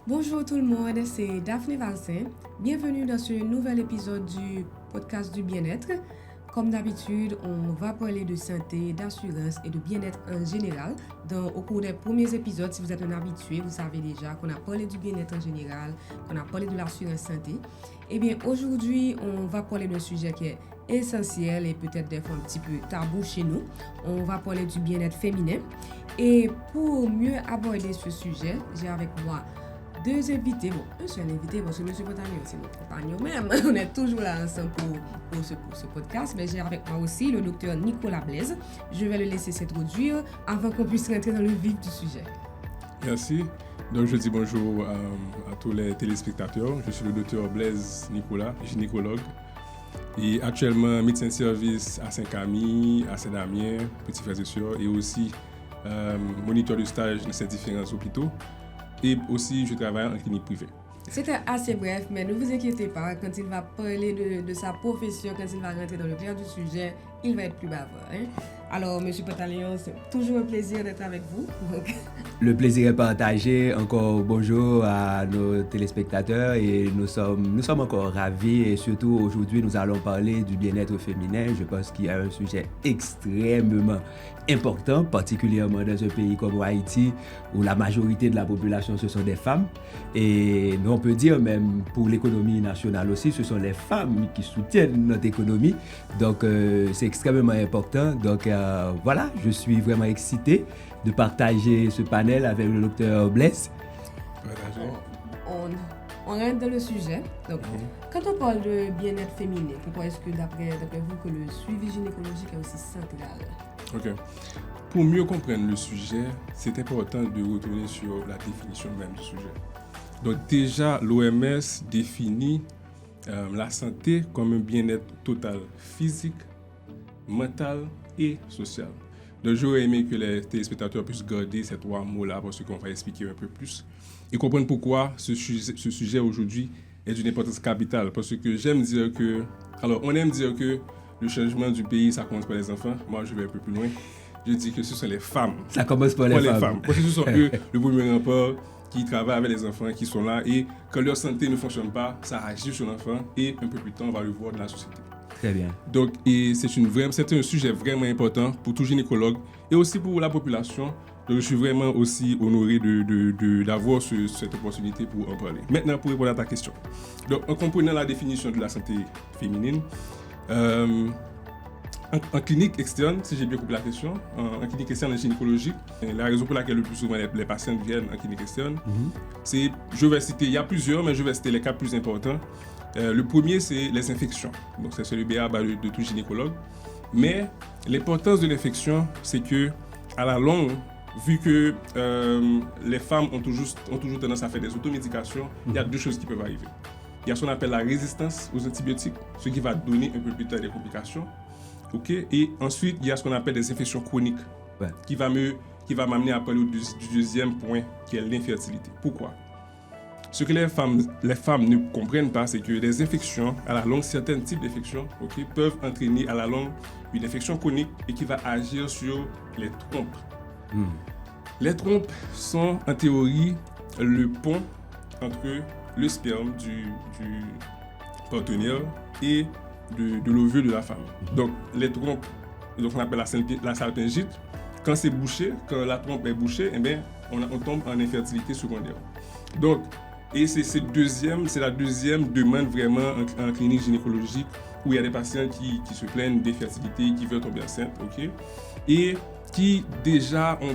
Bonjour tout le monde, c'est Daphné Valsin. Bienvenue dans ce nouvel épisode du podcast du bien-être. Comme d'habitude, on va parler de santé, d'assurance et de bien-être en général. Au cours des premiers épisodes, si vous êtes un habitué, vous savez déjà qu'on a parlé du bien-être en général, qu'on a parlé de l'assurance santé. Eh bien, aujourd'hui, on va parler d'un sujet qui est essentiel et peut-être des fois un petit peu tabou chez nous. On va parler du bien-être féminin. Et pour mieux aborder ce sujet, j'ai avec moi deux invités, un seul invité parce que M. Pontanier c'est mon compagnon même. On est toujours là ensemble pour ce podcast, mais j'ai avec moi aussi le docteur Nicolas Blaise. Je vais le laisser s'introduire avant qu'on puisse rentrer dans le vif du sujet. Merci. Donc je dis bonjour à tous les téléspectateurs. Je suis le docteur Blaise Nicolas, gynécologue. Et actuellement médecin de service à Saint-Camille, à Saint-Damien, Petit Frères et Sœurs, et aussi moniteur de stage dans ces différents hôpitaux. Et aussi, je travaille en clinique privée. C'était assez bref, mais ne vous inquiétez pas, quand il va parler de sa profession, quand il va rentrer dans le cœur du sujet, il va être plus bavard. Alors, M. Pontanier, c'est toujours un plaisir d'être avec vous. Donc... Le plaisir est partagé. Encore bonjour à nos téléspectateurs et nous sommes encore ravis et surtout aujourd'hui nous allons parler du bien-être féminin. Je pense qu'il y a un sujet extrêmement important, particulièrement dans un pays comme Haïti où la majorité de la population ce sont des femmes et on peut dire même pour l'économie nationale aussi, ce sont les femmes qui soutiennent notre économie. Donc c'est extrêmement important. Donc voilà, je suis vraiment excité de partager ce panel avec le docteur Blaise. On rentre dans le sujet. Donc, quand on parle de bien-être féminin, pourquoi est-ce que d'après vous que le suivi gynécologique est aussi central? Ok. Pour mieux comprendre le sujet, c'est important de retourner sur la définition même du sujet. Donc déjà, l'OMS définit la santé comme un bien-être total physique, mental et social. Donc j'aurais aimé que les téléspectateurs puissent garder ces trois mots-là parce qu'on va expliquer un peu plus et comprendre pourquoi ce sujet aujourd'hui est d'une importance capitale. Parce que on aime dire que le changement du pays, ça commence par les enfants. Moi, je vais un peu plus loin. Je dis que ce sont les femmes. Ça commence par les femmes. Parce que ce sont eux, le premier rempart, qui travaillent avec les enfants, qui sont là. Et quand leur santé ne fonctionne pas, ça agit sur l'enfant. Et un peu plus tard, on va le voir dans la société. Très bien. Donc, c'est un sujet vraiment important pour tout gynécologue et aussi pour la population. Donc, je suis vraiment aussi honoré d'avoir cette opportunité pour en parler. Maintenant, pour répondre à ta question. Donc, en comprenant la définition de la santé féminine, en clinique externe, si j'ai bien compris la question, en clinique externe en gynécologie, la raison pour laquelle le plus souvent les patients viennent en clinique externe, c'est, il y a plusieurs, mais je vais citer les cas plus importants. Le premier, c'est les infections. Donc, c'est le b.a.-ba de tout gynécologue. Mais l'importance de l'infection, c'est que à la longue, vu que les femmes ont toujours tendance à faire des automédications, il y a deux choses qui peuvent arriver. Il y a ce qu'on appelle la résistance aux antibiotiques, ce qui va donner un peu plus tard des complications. Okay? Et ensuite, il y a ce qu'on appelle des infections chroniques, qui va m'amener à parler du deuxième point, qui est l'infertilité. Pourquoi? Ce que les femmes ne comprennent pas, c'est que les infections, à la longue, certains types d'infections peuvent entraîner à la longue une infection chronique et qui va agir sur les trompes. Les trompes sont en théorie le pont entre le sperme du partenaire et de l'ovule de la femme. Donc les trompes, donc on appelle la salpingite, quand c'est bouché, quand la trompe est bouchée, eh bien, on tombe en infertilité secondaire. Donc, et c'est la deuxième demande vraiment en clinique gynécologique où il y a des patients qui se plaignent d'infertilité, qui veulent tomber enceinte, et qui déjà ont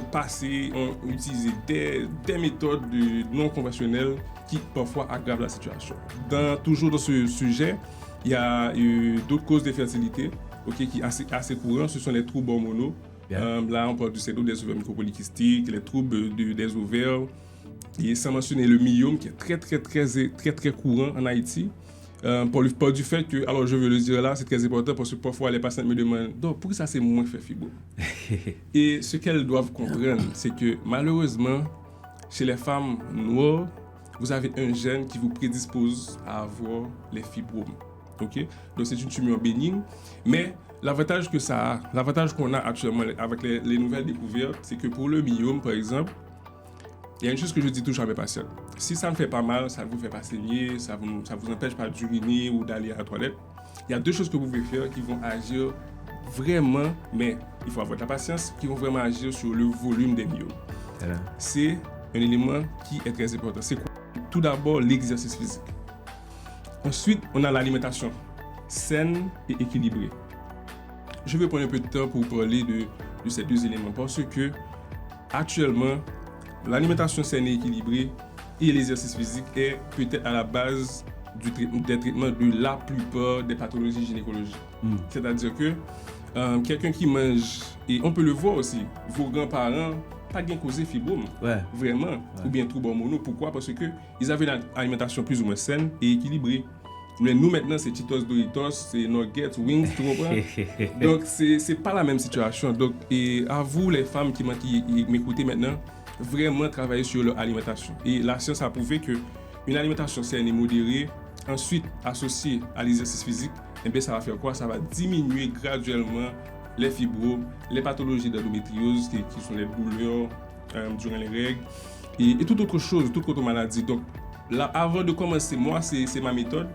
utilisé des méthodes non conventionnelles qui parfois aggravent la situation. Toujours dans ce sujet, il y a d'autres causes d'infertilité qui sont assez courantes, ce sont les troubles hormonaux. Là, on parle du syndrome des ovaires micropolykystiques, les troubles des ovaires, et sans mentionner le myome qui est très courant en Haïti. Par du fait que, alors je veux le dire là, c'est très important parce que parfois les patients me demandent donc pourquoi ça c'est moins fait fibro. Et ce qu'elles doivent comprendre, c'est que malheureusement, chez les femmes noires, vous avez un gène qui vous prédispose à avoir les fibromes. Donc c'est une tumeur bénigne, mais l'avantage qu'on a actuellement avec les nouvelles découvertes, c'est que pour le myome par exemple, il y a une chose que je dis toujours à mes patients. Si ça ne fait pas mal, ça ne vous fait pas saigner, ça vous empêche pas d'uriner ou d'aller à la toilette, il y a 2 choses que vous pouvez faire qui vont agir vraiment, mais il faut avoir de la patience, qui vont vraiment agir sur le volume des myomes. C'est un élément qui est très important. C'est quoi? Tout d'abord, l'exercice physique. Ensuite, on a l'alimentation saine et équilibrée. Je vais prendre un peu de temps pour parler de ces 2 éléments parce que actuellement, l'alimentation saine et équilibrée et l'exercice physique est peut-être à la base des traitements de la plupart des pathologies gynécologiques. C'est-à-dire que quelqu'un qui mange, et on peut le voir aussi, vos grands-parents, pas bien causé fibrome, vraiment, ou bien troubles hormonaux. Pourquoi? Parce qu'ils avaient une alimentation plus ou moins saine et équilibrée. Mais nous maintenant, c'est Cheetos, Doritos, c'est Nuggets, Wings, tu comprends? Donc, c'est pas la même situation. Donc, et à vous, les femmes qui m'écoutez maintenant, vraiment travailler sur leur alimentation. Et la science a prouvé qu'une alimentation saine et modérée, ensuite associée à l'exercice physique, eh bien, ça va faire quoi? Ça va diminuer graduellement les fibromes, les pathologies d'endométriose, qui sont les douleurs durant les règles, et toute autre chose, toute autre maladie. Donc, là, avant de commencer, moi, c'est ma méthode.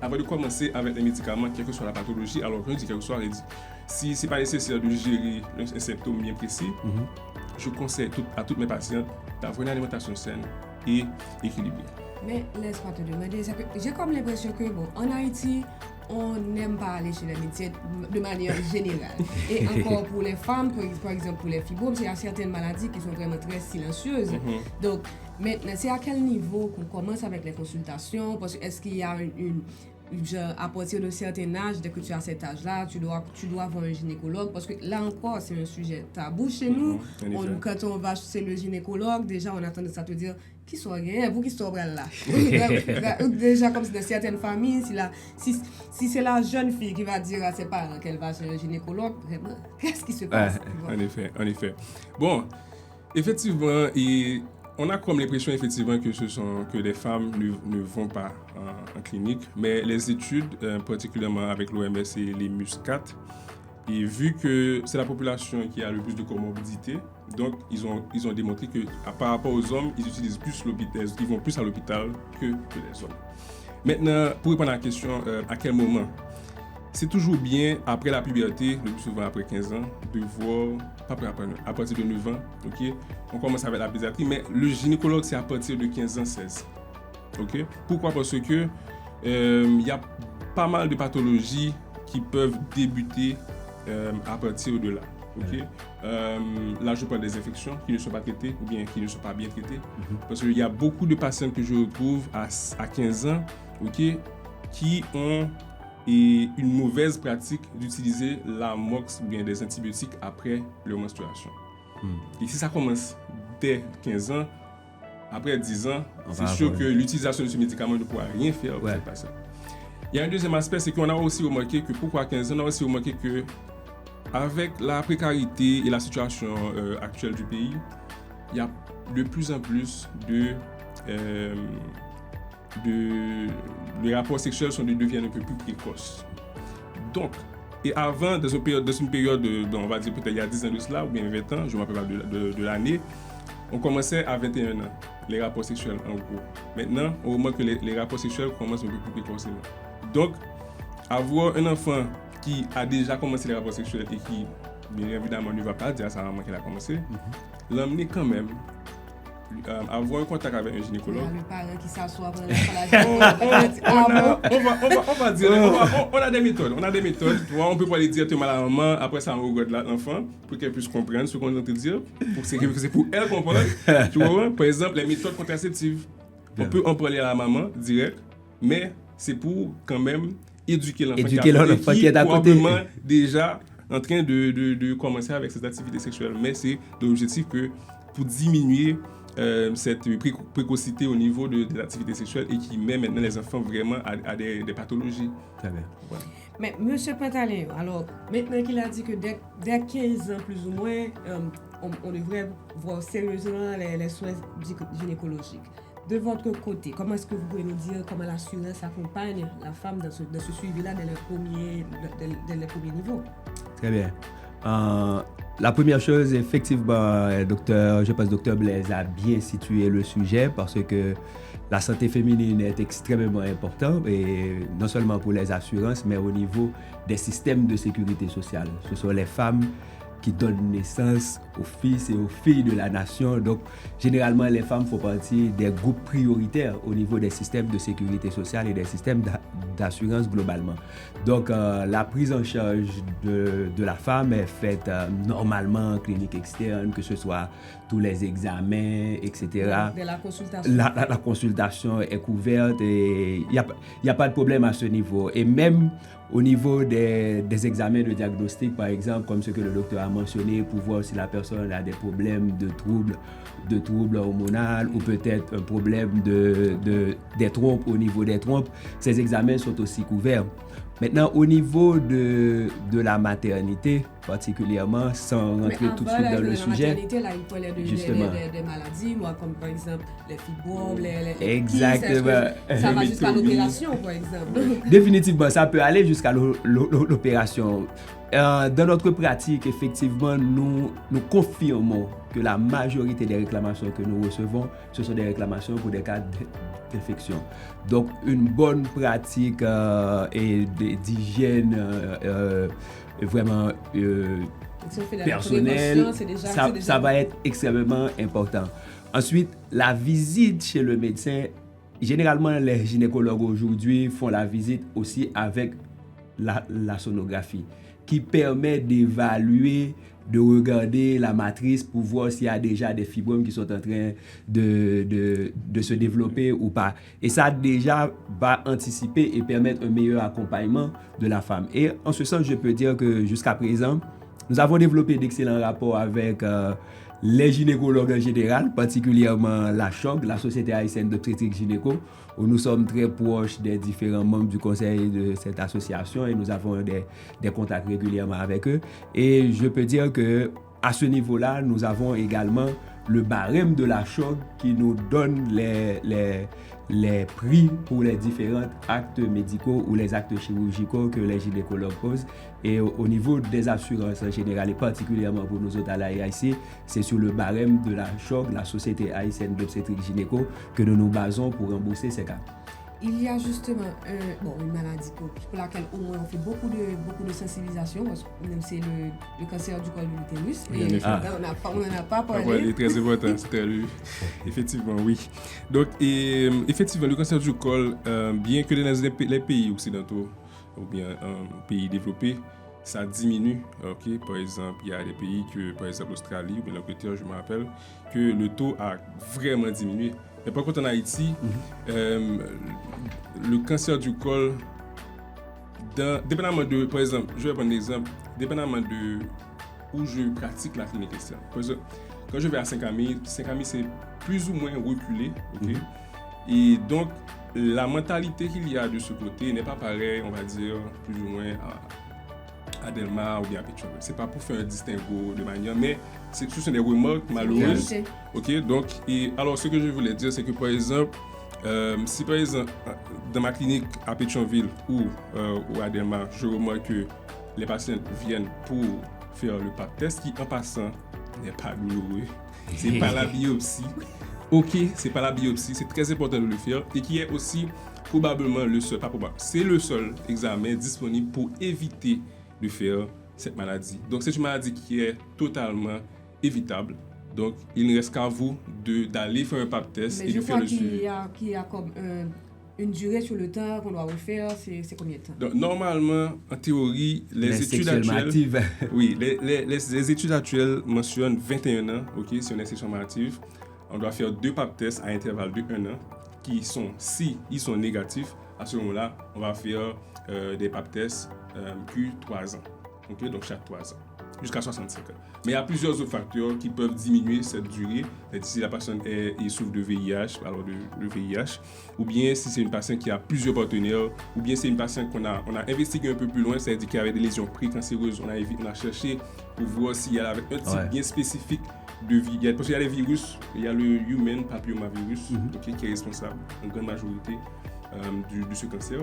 Avant de commencer avec les médicaments, quelle que soit la pathologie, alors que je dis quelle que soit, si ce n'est pas nécessaire de gérer un symptôme bien précis, je conseille à toutes mes patientes d'avoir une alimentation saine et équilibrée. Mais laisse-moi te demander, j'ai comme l'impression que, en Haïti, on n'aime pas aller chez les médecins de manière générale. Et encore pour les femmes, par exemple pour les fibromes, il y a certaines maladies qui sont vraiment très silencieuses. Donc, maintenant, c'est à quel niveau qu'on commence avec les consultations? Parce que est-ce qu'il y a genre, à partir d'un certain âge, dès que tu as cet âge-là, tu dois avoir un gynécologue? Parce que là encore, c'est un sujet tabou chez nous. Quand on va chez le gynécologue, déjà, on a tendance à te dire qui soit rien, vous qui soit là. Déjà, comme c'est dans certaines familles, si c'est la jeune fille qui va dire à ses parents qu'elle va chez un gynécologue, vraiment, qu'est-ce qui se passe? En effet. Bon, effectivement, on a comme l'impression effectivement que les femmes ne vont pas en clinique, mais les études, particulièrement avec l'OMS et les MUSCAT, et vu que c'est la population qui a le plus de comorbidité, donc ils ont démontré que par rapport aux hommes, ils vont plus à l'hôpital que les hommes. Maintenant, pour répondre à la question, à quel moment? C'est toujours bien après la puberté, le plus souvent après 15 ans, de voir, à partir de 9 ans, ok? On commence avec la pédiatrie, mais le gynécologue, c'est à partir de 15 ans, 16. Ok? Pourquoi? Parce que y a pas mal de pathologies qui peuvent débuter à partir de là. Okay? Là, je parle des infections qui ne sont pas traitées ou bien qui ne sont pas bien traitées. Parce qu'il y a beaucoup de patients que je retrouve à 15 ans, okay, qui ont une mauvaise pratique d'utiliser l'amox ou bien des antibiotiques après leur menstruation. Et si ça commence dès 15 ans, après 10 ans, c'est sûr que l'utilisation de ce médicament ne pourra rien faire pour cette personne. Il y a un deuxième aspect, c'est qu'on a aussi remarqué que pourquoi 15 ans, on a aussi remarqué que avec la précarité et la situation actuelle du pays, il y a de plus en plus les rapports sexuels deviennent un peu plus précoces. Donc, et avant, dans une période on va dire peut-être il y a 10 ans de cela, ou bien 20 ans, je ne me rappelle pas de l'année, on commençait à 21 ans, les rapports sexuels en gros. Maintenant, on remarque que les rapports sexuels commencent un peu plus précocement. Donc, avoir un enfant qui a déjà commencé les rapports sexuels et qui, bien évidemment, ne va pas dire à sa maman qu'elle a commencé, l'emmener quand même, avoir un contact avec un gynécologue. Il y a le parent qui s'assoit on a des méthodes. On peut pas aller directement à la maman, après ça on regarde l'enfant pour qu'elle puisse comprendre ce qu'on est en train de dire, c'est pour elle comprendre. Tu vois, par exemple, les méthodes contraceptives. On peut en parler à la maman direct, mais c'est pour quand même éduquer l'enfant qui est probablement déjà en train de commencer avec ses activités sexuelles. Mais c'est l'objectif que pour diminuer cette précocité au niveau des activités sexuelles et qui met maintenant les enfants vraiment à des pathologies. Très bien. Voilà. Mais M. Pantaleo, alors maintenant qu'il a dit que dès 15 ans plus ou moins, on devrait voir sérieusement les soins gynécologiques. De votre côté, comment est-ce que vous pouvez nous dire comment l'assurance accompagne la femme dans ce suivi-là dès les premiers niveaux? Très bien. La première chose, effectivement, je pense que Dr Blaise a bien situé le sujet parce que la santé féminine est extrêmement importante, et non seulement pour les assurances, mais au niveau des systèmes de sécurité sociale. Ce sont les femmes qui donnent naissance aux fils et aux filles de la nation. Donc, généralement, les femmes font partie des groupes prioritaires au niveau des systèmes de sécurité sociale et des systèmes d'assurance globalement. Donc, la prise en charge de la femme est faite normalement en clinique externe, que ce soit tous les examens, etc. De la consultation. La consultation est couverte et il n'y a pas de problème à ce niveau. Et même au niveau des examens de diagnostic, par exemple, comme ce que le docteur a mentionné, pour voir si la personne a des problèmes de troubles hormonaux ou peut-être un problème des trompes, au niveau des trompes, ces examens sont aussi couverts. Maintenant, au niveau de la maternité, particulièrement, sans rentrer tout de suite dans le sujet. La maternité, là, il parlait des maladies, moi, comme par exemple les fibromes, Exactement. Ça va jusqu'à l'opération, par exemple. Définitivement, ça peut aller jusqu'à l'opération. Dans notre pratique, effectivement, nous confirmons que la majorité des réclamations que nous recevons, ce sont des réclamations pour des cas d'infection. Donc, une bonne pratique d'hygiène vraiment personnelle, ça va être extrêmement important. Ensuite, la visite chez le médecin. Généralement, les gynécologues aujourd'hui font la visite aussi avec la sonographie, qui permet d'évaluer, de regarder la matrice pour voir s'il y a déjà des fibromes qui sont en train de se développer ou pas. Et ça déjà va anticiper et permettre un meilleur accompagnement de la femme. Et en ce sens, je peux dire que jusqu'à présent, nous avons développé d'excellents rapports avec les gynécologues en général, particulièrement la CHOG, la Société haïtienne d'obstétrique gynéco, où nous sommes très proches des différents membres du conseil de cette association et nous avons des contacts régulièrement avec eux. Et je peux dire qu'à ce niveau-là, nous avons également le barème de la CHOG qui nous donne les prix pour les différents actes médicaux ou les actes chirurgicaux que les gynécologues posent. Et au niveau des assurances en général, et particulièrement pour nous autres à l'AIC, c'est sur le barème de la CHOG, la Société haïtienne d'obstétrique gynéco, que nous nous basons pour rembourser ces cas. Il y a justement une maladie pour laquelle au moins on fait beaucoup de sensibilisation, parce que c'est le cancer du col de l'utérus. Et on n'en a pas parlé. C'est très important, effectivement, oui. Donc, effectivement, le cancer du col, bien que dans les pays occidentaux ou bien pays développés, ça diminue. Okay? Par exemple, il y a des pays par exemple l'Australie ou bien l'Angleterre, je me rappelle, que le taux a vraiment diminué. Mais par contre, en Haïti, le cancer du col, dépendamment de, par exemple, je vais prendre un exemple, dépendamment de où je pratique la clinique externe. Par exemple, quand je vais à Saint-Camille, c'est plus ou moins reculé. Okay? Et donc, la mentalité qu'il y a de ce côté n'est pas pareille, on va dire, plus ou moins à Delma ou bien à Pétionville. C'est pas pour faire un distinguo de manière, mais ce sont des remarques malheureuses. Ok, donc, alors ce que je voulais dire, c'est que par exemple, si par exemple, dans ma clinique à Pétionville ou à Delma, je remarque que les patients viennent pour faire le pap test, qui en passant n'est pas douloureux. C'est pas la biopsie. Ok, c'est pas la biopsie, c'est très important de le faire et qui est aussi probablement le seul, pas probable, c'est le seul examen disponible pour éviter de faire cette maladie. Donc c'est une maladie qui est totalement évitable. Donc il ne reste qu'à vous d'aller faire un pap test et de faire le suivi. Mais qu'il y a comme une durée sur le temps qu'on doit refaire, c'est combien de temps? Donc normalement, en théorie, les études actuelles, oui, les études actuelles mentionnent 21 ans, ok, si on est sexuellement actif. On doit faire 2 pap tests à intervalle de 1 an qui sont, si ils sont négatifs, à ce moment-là, on va faire des pap tests Q3 ans. Okay? Donc chaque 3 ans, jusqu'à 65 ans. Mais il y a plusieurs autres facteurs qui peuvent diminuer cette durée. Si la personne souffre de VIH, alors de VIH, ou bien si c'est une personne qui a plusieurs partenaires, ou bien c'est une personne qu'on a investigué un peu plus loin, c'est-à-dire qu'il y avait des lésions précancéreuses. On a cherché pour voir s'il y avait un type bien spécifique de vie. Parce qu'il y a les virus, il y a le human papillomavirus qui est responsable en grande majorité de ce cancer,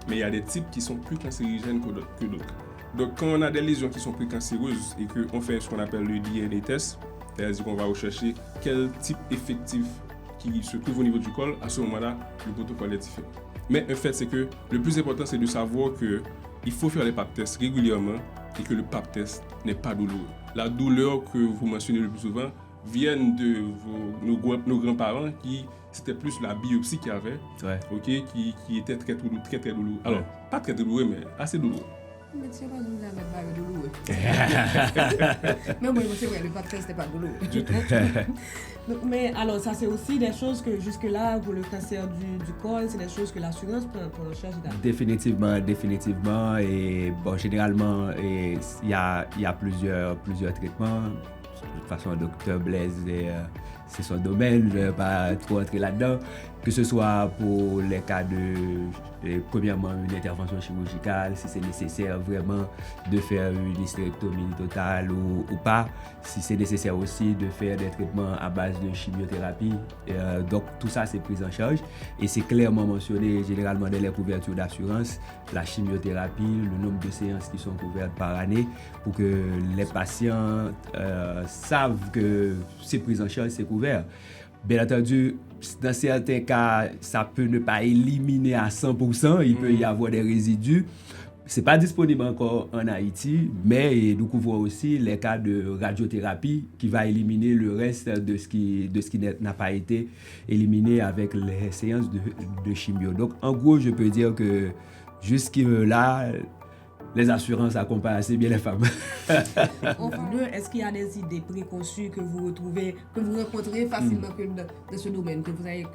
mais il y a des types qui sont plus cancérigènes que d'autres. Donc, quand on a des lésions qui sont précancéreuses et qu'on fait ce qu'on appelle le DNA test, c'est-à-dire qu'on va rechercher quel type effectif qui se trouve au niveau du col, à ce moment-là, le protocole est différent. Mais un fait, c'est que le plus important, c'est de savoir qu'il faut faire les pap tests régulièrement et que le pap test n'est pas douloureux. La douleur que vous mentionnez le plus souvent vient de nos grands-parents qui, c'était plus la biopsie qu'il y avait, qui était très douloureux. Alors, pas très douloureux, mais assez douloureux. Mais c'est pas douloureux. Mais moi, c'est vrai, le pap test n'est pas douloureux. Du tout. Mais alors, ça, c'est aussi des choses que jusque-là, pour le cancer du col, c'est des choses que l'assurance prend en charge. Définitivement. Et bon, généralement, il y a plusieurs traitements. De toute façon, Dr Blaise, c'est son domaine, je ne vais pas trop entrer là-dedans. Que ce soit pour les cas premièrement, une intervention chirurgicale, si c'est nécessaire vraiment de faire une hystérectomie totale ou pas, si c'est nécessaire aussi de faire des traitements à base de chimiothérapie. Donc tout ça, c'est pris en charge et c'est clairement mentionné généralement dans les couvertures d'assurance, la chimiothérapie, le nombre de séances qui sont couvertes par année pour que les patients savent que c'est pris en charge, c'est couvert. Bien entendu, dans certains cas, ça peut ne pas éliminer à 100%, il peut y avoir des résidus. Ce n'est pas disponible encore en Haïti, mais nous couvrons aussi les cas de radiothérapie qui va éliminer le reste de ce qui n'a pas été éliminé avec les séances de chimio. Donc, en gros, je peux dire que jusque-là, les assurances accompagnent assez bien les femmes. Est-ce qu'il y a des idées préconçues que vous rencontrez facilement dans ce domaine, que vous avez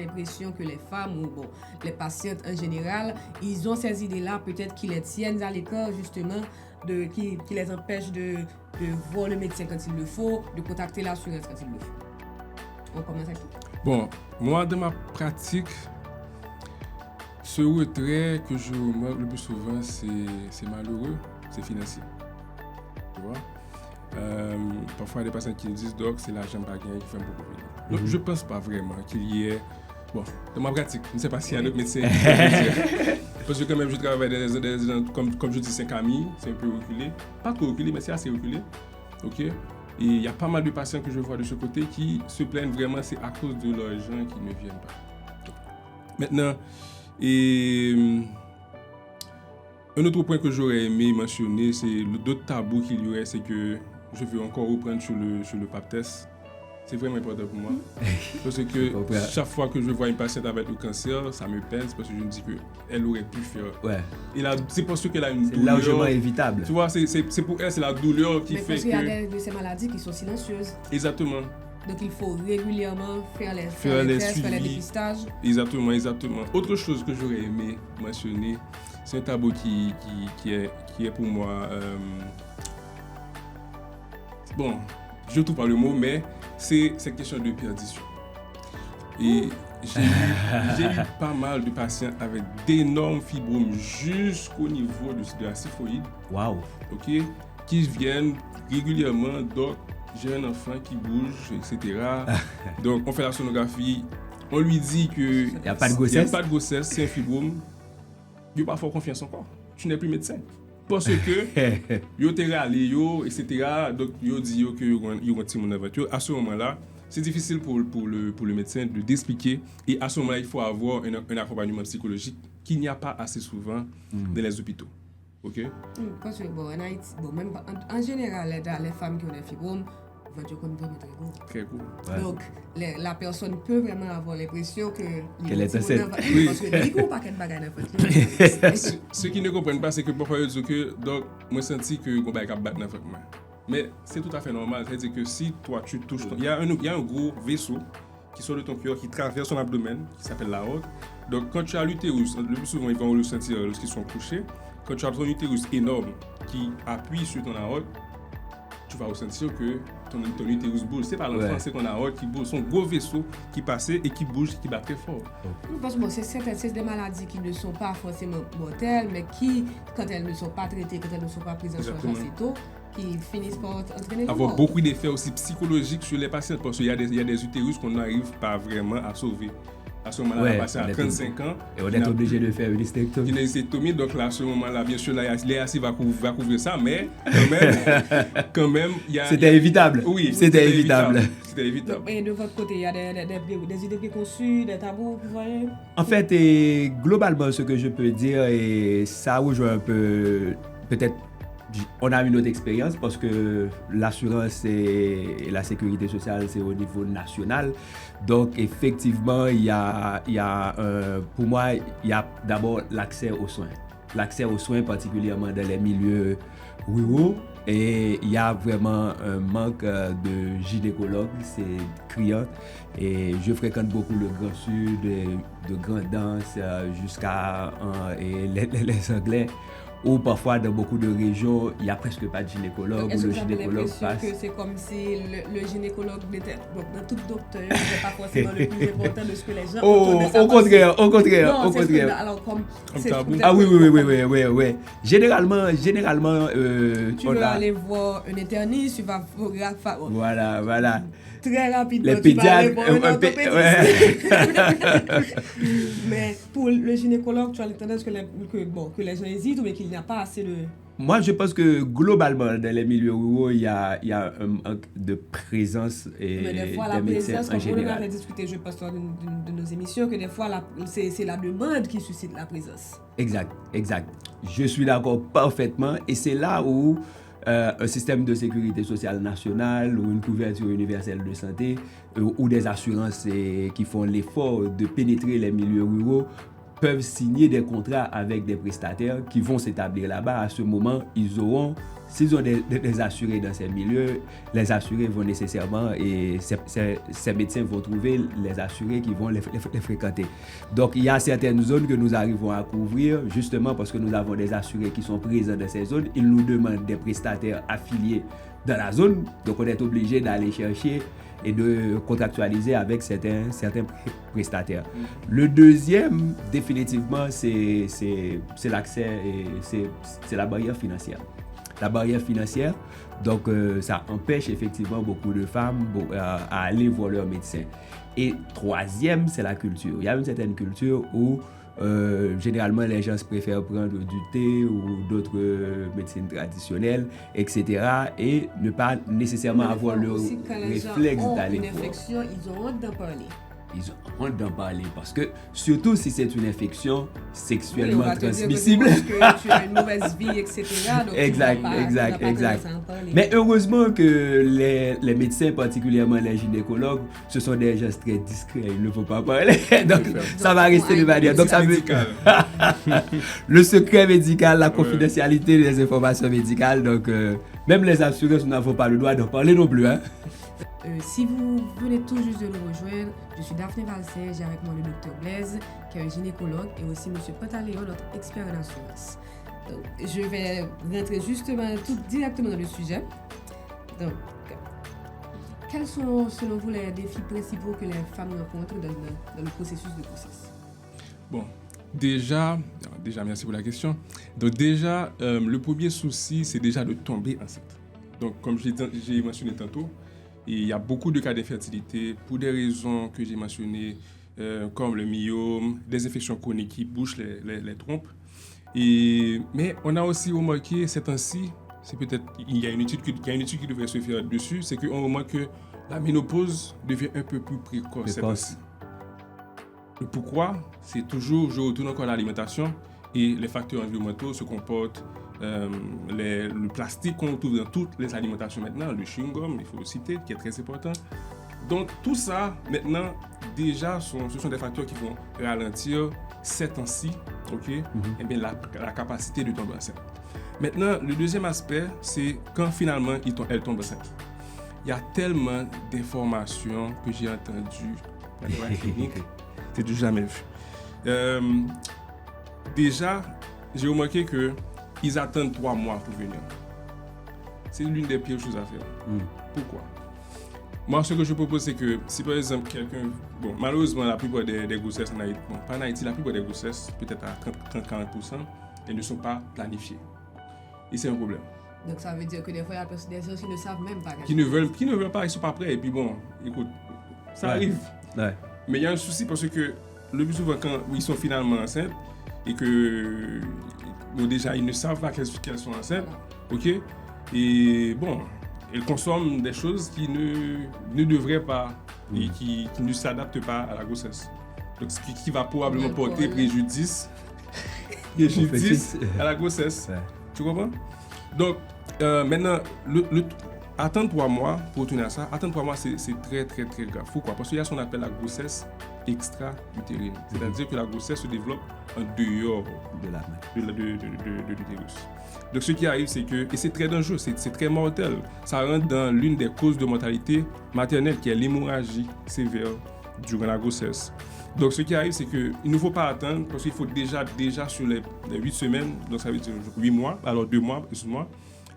l'impression que les femmes ou les patientes en général, ils ont ces idées-là, peut-être qui les tiennent à l'écart justement, qui les empêchent de voir le médecin quand il le faut, de contacter l'assurance quand il le faut. On commence avec tout. Bon, moi, dans ma pratique, ce retrait que je remarque le plus souvent, c'est malheureux, c'est financier. Tu vois? Parfois, il y a des patients qui disent, Doc, c'est l'argent baguette qui fait beaucoup venir. Donc, je ne pense pas vraiment qu'il y ait. Bon, dans ma pratique, je ne sais pas s'il y a d'autres médecins. Parce que, quand même, je travaille comme je dis, Saint-Camille, c'est un peu reculé. Pas trop reculé, mais c'est assez reculé. OK? Et il y a pas mal de patients que je vois de ce côté qui se plaignent vraiment, c'est à cause de l'argent qui ne viennent pas. Maintenant, et un autre point que j'aurais aimé mentionner, c'est d'autres tabous qu'il y aurait, c'est que je veux encore reprendre sur le pap test. C'est vraiment important pour moi. Parce que chaque fois que je vois une patiente avec le cancer, ça me peine parce que je me dis qu'elle aurait pu faire. Ouais. Et c'est parce qu'elle a une douleur. C'est largement évitable. Tu vois, c'est pour elle, c'est la douleur qui fait que... Mais parce qu'il y a de ces maladies qui sont silencieuses. Exactement. Donc il faut régulièrement faire les tests, faire les dépistages. Exactement. Autre chose que j'aurais aimé mentionner, c'est un tabou qui est pour moi... bon, je ne trouve pas le mot, mais c'est cette question de perdition. Et j'ai eu pas mal de patients avec d'énormes fibromes jusqu'au niveau de la syphoïde. Wow. OK, qui viennent régulièrement, donc j'ai un enfant qui bouge, etc. Donc, on fait la sonographie. On lui dit qu'il n'y a pas de grossesse, c'est un fibrome. Il n'a pas fort confiance encore. Tu n'es plus médecin. Parce que, il t'es allé, etc. Donc, il dit qu'il y a un petit monde aventure. À ce moment-là, c'est difficile pour le médecin d'expliquer. Et à ce moment-là, il faut avoir un accompagnement psychologique qu'il n'y a pas assez souvent dans les hôpitaux. OK? Parce que, en Haïti, même en général, les femmes qui ont des fibromes, venture comme vraiment très gros. Ouais. Donc, la personne peut vraiment avoir l'impression qu'elle est enceinte. Parce que il n'y a pas de bagaille dans le Ceux qui ne comprennent pas, c'est que parfois ils disent que donc moi senti que on va battre dans moi. Mais c'est tout à fait normal, c'est-à-dire que si toi tu touches il y a un gros vaisseau qui sort de ton cœur qui traverse son abdomen qui s'appelle l'aorte. Donc quand tu as l'utérus, le plus souvent ils vont le sentir lorsqu'ils sont couchés, quand tu as ton utérus énorme qui appuie sur ton aorte, tu vas ressentir que ton utérus bouge. C'est pas l'enfant, c'est ton aorte qui bouge. Son gros vaisseau qui passe et qui bouge, qui bat très fort. Parce que c'est des maladies qui ne sont pas forcément mortelles, mais qui, quand elles ne sont pas traitées, quand elles ne sont pas prises en charge assez tôt, qui finissent par entraîner avoir beaucoup d'effets aussi psychologiques sur les patients, parce qu'il y a des utérus qu'on n'arrive pas vraiment à sauver. À ce moment-là, elle a passé à 35 ans. Et on est obligé de faire une hystérectomie. Une hystérectomie, donc là, à ce moment-là, bien sûr, Léa va couvrir ça, mais quand même, il y a... C'était évitable. Oui, c'était évitable. C'était évitable. Et de votre côté, il y a des idées préconçues, des tabous, vous voyez? En fait, et globalement, ce que je peux dire, et ça rejoint un peu, peut-être, on a une autre expérience parce que l'assurance et la sécurité sociale, c'est au niveau national. Donc, effectivement, il y a pour moi, il y a d'abord l'accès aux soins. L'accès aux soins, particulièrement dans les milieux ruraux. Et il y a vraiment un manque de gynécologues, c'est criant. Et je fréquente beaucoup le Grand Sud, de Grand Danse jusqu'à les Anglais. Ou parfois dans beaucoup de régions, il n'y a presque pas de gynécologue. Est-ce ou que le vous avez gynécologue l'impression passe. que c'est comme si le gynécologue n'était, dans tout docteur, n'était pas forcément le plus important de ce que les gens Au contraire. Alors, comme c'est tabou. Ah oui. Généralement, tu veux aller voir un interniste, tu vas Voilà. très rapidement. Les pédiatres. Mais pour le gynécologue, tu as tendance que les gens hésitent ou bien qu'il n'y a pas assez de... Moi, je pense que globalement, dans les milieux ruraux, il y a un manque de présence et mais des fois, des la médecins présence, en comme on général. avait discuté, je pense, dans de nos émissions, que des fois, c'est la demande qui suscite la présence. Exact. Je suis d'accord parfaitement. Et c'est là où un système de sécurité sociale nationale ou une couverture universelle de santé ou des assurances qui font l'effort de pénétrer les milieux ruraux peuvent signer des contrats avec des prestataires qui vont s'établir là-bas. À ce moment, s'ils ont des assurés dans ces milieux, les assurés vont nécessairement, et ces médecins vont trouver les assurés qui vont les fréquenter. Donc, il y a certaines zones que nous arrivons à couvrir, justement parce que nous avons des assurés qui sont présents dans ces zones. Ils nous demandent des prestataires affiliés dans la zone, donc on est obligé d'aller chercher et de contractualiser avec certains prestataires. Le deuxième, définitivement, c'est l'accès et c'est la barrière financière. La barrière financière, donc ça empêche effectivement beaucoup de femmes à aller voir leur médecin. Et troisième, c'est la culture. Il y a une certaine culture où généralement les gens préfèrent prendre du thé ou d'autres médecines traditionnelles, etc. et ne pas nécessairement avoir le réflexe d'aller voir. Une infection, ils ont honte d'en parler. Ils ont honte d'en parler parce que, surtout si c'est une infection sexuellement oui, transmissible. Que tu as une mauvaise vie, etc. Donc exact. Mais heureusement que les médecins, particulièrement les gynécologues, ce sont des gens très discrets, il ne faut pas parler. Donc ça va rester de manière. Donc ça veut le secret médical, la confidentialité des informations médicales. Donc même les assurances n'avons pas le droit d'en parler non plus. Hein. Si vous venez tout juste de nous rejoindre, je suis Daphné Valser, j'ai avec moi le docteur Blaise, qui est un gynécologue, et aussi M. Pantaléon, notre expert en assurance. Donc, je vais rentrer justement directement dans le sujet. Donc, quels sont selon vous les défis principaux que les femmes rencontrent dans le processus de grossesse? Bon, déjà, merci pour la question. Donc déjà, le premier souci, c'est déjà de tomber enceinte. Donc, comme j'ai mentionné tantôt, il y a beaucoup de cas d'infertilité pour des raisons que j'ai mentionnées, comme le myome, des infections chroniques qui bouchent les trompes. Mais on a aussi remarqué ces temps-ci, il y a une étude qui devrait se faire dessus, c'est qu'on remarque que la ménopause devient un peu plus précoce ces temps-ci. Pourquoi? C'est toujours, je retourne encore à l'alimentation et les facteurs environnementaux se comportent. Le plastique qu'on trouve dans toutes les alimentations maintenant, le chewing-gum, il faut le citer, qui est très important. Donc tout ça, maintenant, déjà, ce sont des facteurs qui vont ralentir ces temps-ci, et bien, la capacité de tomber enceinte. Maintenant, le deuxième aspect, c'est quand finalement elle tombe enceinte. Il y a tellement d'informations que j'ai entendues dans la clinique, c'est du jamais vu. Déjà, j'ai remarqué que ils attendent 3 mois pour venir. C'est l'une des pires choses à faire. Pourquoi? Moi, ce que je propose, c'est que si par exemple quelqu'un... Bon, malheureusement, la plupart des grossesses en Haïti, pas en Haïti, la plupart des grossesses, peut-être à 30-40%, elles ne sont pas planifiées. Et c'est un problème. Donc ça veut dire que des fois, il y a des gens qui ne savent même pas. Qui ne veulent pas, ils ne sont pas prêts. Et puis bon, écoute, ça arrive. Ouais. Mais il y a un souci parce que le plus souvent, quand ils sont finalement enceintes et que bon, déjà ils ne savent pas qu'elles sont enceintes, ok? Et bon, elles consomment des choses qui ne devraient pas et qui ne s'adaptent pas à la grossesse. Donc, ce qui va probablement porter préjudice à la grossesse. Ouais. Tu comprends? Donc, maintenant, attendre 3 mois pour obtenir ça, attendre 3 mois, c'est très, très, très grave. Pourquoi? Parce qu'il y a ce qu'on appelle la grossesse extra-utérine. C'est-à-dire que la grossesse se développe en dehors de l'utérus. Donc, ce qui arrive, c'est que, et c'est très dangereux, c'est très mortel, ça rentre dans l'une des causes de mortalité maternelle, qui est l'hémorragie sévère durant la grossesse. Donc, ce qui arrive, c'est qu'il ne faut pas attendre, parce qu'il faut déjà sur les 8 semaines, donc ça veut dire 8 mois, alors 2 mois, excuse-moi,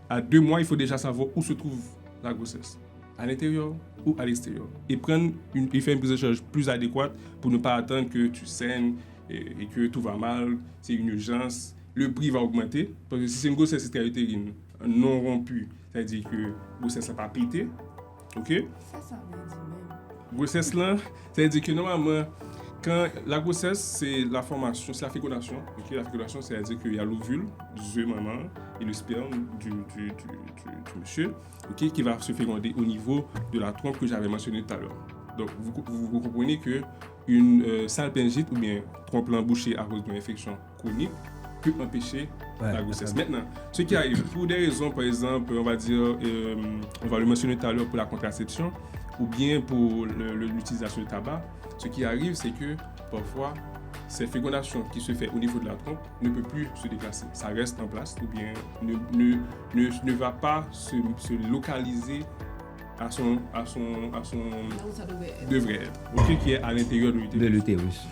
à 2 mois, il faut déjà savoir où se trouve la grossesse, à l'intérieur ou à l'extérieur, et faire une prise de charge plus adéquate pour ne pas attendre que tu saignes et que tout va mal, c'est une urgence, le prix va augmenter, parce que si c'est une grossesse extra-utérine non rompue, c'est-à-dire que la grossesse n'a pas pété, ok? Ça veut dire même. Grossesse là, c'est-à-dire que normalement, quand la grossesse, c'est la formation, c'est la fécondation. Okay? La fécondation, c'est-à-dire qu'il y a l'ovule du maman et le sperme du monsieur, okay? Qui va se féconder au niveau de la trompe que j'avais mentionné tout à l'heure. Donc, vous comprenez qu'une salpingite ou bien trompe embouchée à cause d'une infection chronique peut empêcher la grossesse. Maintenant, ce qui arrive, pour des raisons, par exemple, on va dire, on va le mentionner tout à l'heure pour la contraception ou bien pour l'utilisation de tabac, ce qui arrive, c'est que parfois, cette fécondation qui se fait au niveau de la trompe ne peut plus se déplacer. Ça reste en place ou bien ne va pas se localiser à son devrait être, okay, qui est à l'intérieur de l'utérus.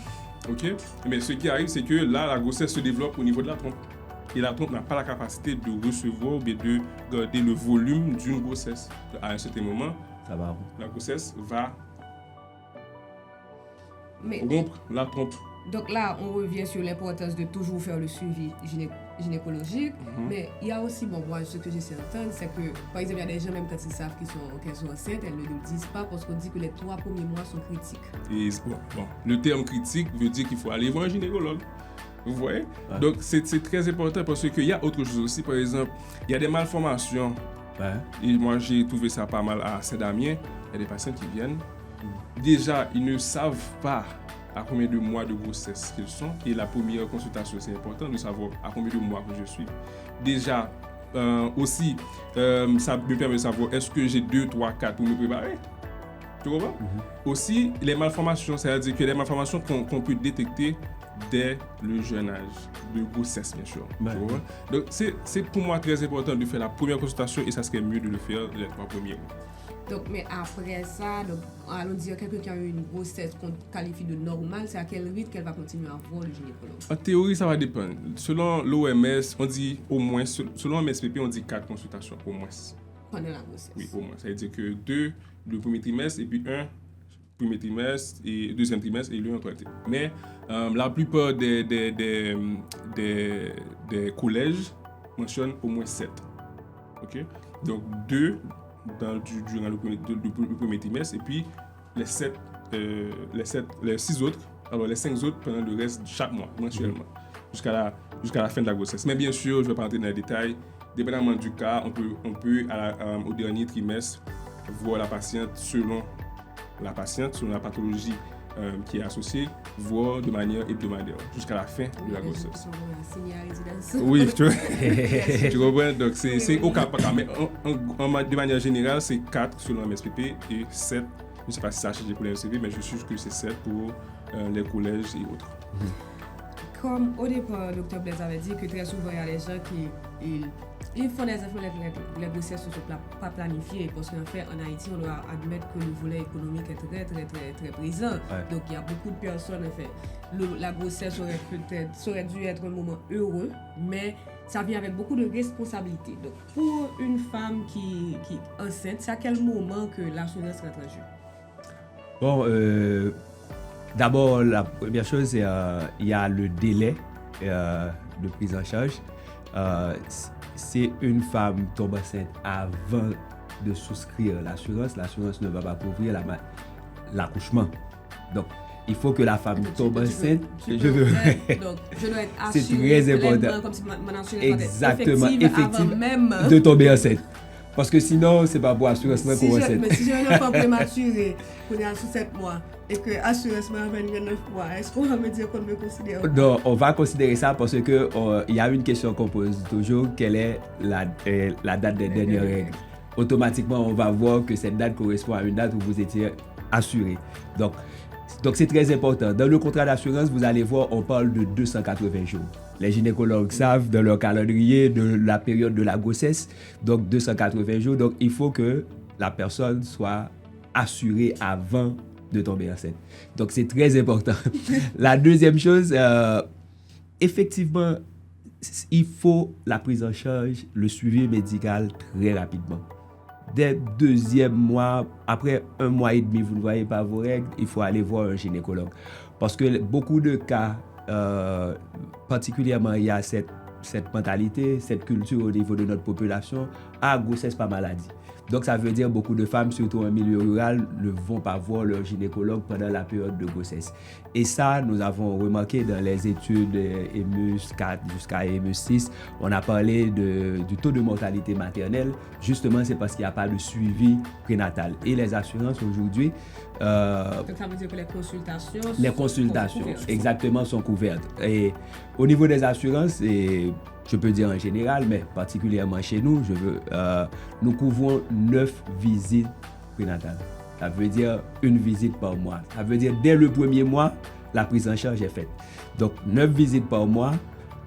Ok? Mais ce qui arrive, c'est que là, la grossesse se développe au niveau de la trompe. Et la trompe n'a pas la capacité de recevoir ou bien de garder le volume d'une grossesse. À un certain moment, la grossesse va rompre la trompe. Donc là, on revient sur l'importance de toujours faire le suivi gynécologique, mais il y a aussi, moi, ce que j'essaie d'entendre, c'est que, par exemple, il y a des gens, même quand ils savent qu'elles sont enceintes, elles ne le disent pas parce qu'on dit que les 3 premiers mois sont critiques. Et le terme critique veut dire qu'il faut aller voir un gynécologue. Vous voyez? Ouais. Donc, c'est très important parce qu'il y a autre chose aussi. Par exemple, il y a des malformations. Ouais. Et moi, j'ai trouvé ça pas mal à Saint-Damien. Il y a des patients qui viennent. Déjà, ils ne savent pas à combien de mois de grossesse qu'ils sont. Et la première consultation, c'est important de savoir à combien de mois que je suis. Déjà, aussi, ça me permet de savoir est-ce que j'ai 2, 3, 4 pour me préparer. Tu comprends? Aussi, les malformations, c'est-à-dire que les malformations qu'on peut détecter dès le jeune âge de grossesse, bien sûr. Donc, c'est pour moi très important de faire la première consultation et ça serait mieux de le faire les 3 premiers mois. Donc, mais après ça, donc, allons dire quelqu'un qui a eu une grossesse qu'on qualifie de normale, c'est à quel rythme qu'elle va continuer à voir le gynécologue? En théorie, ça va dépendre. Selon l'OMS, on dit au moins, selon MSPP, on dit 4 consultations au moins. Pendant la grossesse? Oui, au moins. Ça veut dire que 2 le premier trimestre et puis 1 premier trimestre et deuxième trimestre et le troisième trimestre. Mais la plupart des collèges mentionnent au moins 7. Ok? Donc 2 durant le premier trimestre et puis les 6 autres, alors les 5 autres pendant le reste de chaque mois, mensuellement, jusqu'à la fin de la grossesse. Mais bien sûr, je ne vais pas entrer dans les détails. Dépendamment du cas, on peut au dernier trimestre voir la patiente selon la pathologie qui est associée, voire de manière hebdomadaire, jusqu'à la fin de la grossesse. Oui, tu vois. Tu comprends? Donc, c'est au cas par cas. Mais de manière générale, c'est 4 selon le MSPP et 7, je ne sais pas si ça a changé pour les MSPP, mais je suis sûr que c'est 7 pour les collèges et autres. Comme au départ, le Dr Blaise avait dit que très souvent, il y a des gens qui ils font des enfants, les grossesses ne sont pas planifiées parce qu'en fait, en Haïti, on doit admettre que le volet économique est très, très, très, très présent. Ouais. Donc, il y a beaucoup de personnes, en fait, la grossesse aurait dû être un moment heureux, mais ça vient avec beaucoup de responsabilités. Donc, pour une femme qui est enceinte, c'est à quel moment que l'assurance rentre en jeu? Bon, d'abord, la première chose, c'est il y a le délai de prise en charge. Si une femme tombe enceinte avant de souscrire l'assurance ne va pas couvrir l'accouchement. Donc, il faut que la femme tombe enceinte. Donc, je dois être C'est assurée. très important. Comme si mon assurance Exactement, est effective avant même de tomber enceinte. Parce que sinon, c'est pas pour assurance qu'on enceinte. Mais si j'ai un enfant prématuré, qu'on est à 7 mois, et que l'assurance m'a 29 mois, est-ce qu'on va me dire qu'on me considère? Non, on va considérer ça parce que il y a une question qu'on pose toujours, quelle est la date des dernières règles. Automatiquement, on va voir que cette date correspond à une date où vous étiez assuré. Donc c'est très important. Dans le contrat d'assurance, vous allez voir, on parle de 280 jours. Les gynécologues savent dans leur calendrier de la période de la grossesse, donc 280 jours. Donc il faut que la personne soit assurée avant de tomber enceinte. Donc c'est très important. La deuxième chose, effectivement, il faut la prise en charge, le suivi médical très rapidement. Dès le 2e mois, après 1 mois et demi, vous ne voyez pas vos règles, il faut aller voir un gynécologue. Parce que beaucoup de cas, particulièrement, il y a cette mentalité, cette culture au niveau de notre population, grossesse pas maladie. Donc ça veut dire beaucoup de femmes, surtout en milieu rural, ne vont pas voir leur gynécologue pendant la période de grossesse. Et ça, nous avons remarqué dans les études EMUS 4 jusqu'à EMUS 6, on a parlé du taux de mortalité maternelle. Justement, c'est parce qu'il n'y a pas de suivi prénatal. Et les assurances aujourd'hui... Donc ça veut dire que les consultations exactement, sont couvertes. Et au niveau des assurances, je peux dire en général, mais particulièrement chez nous, nous couvrons 9 visites prénatales. Ça veut dire une visite par mois. Ça veut dire dès le 1er mois, la prise en charge est faite. Donc 9 visites par mois,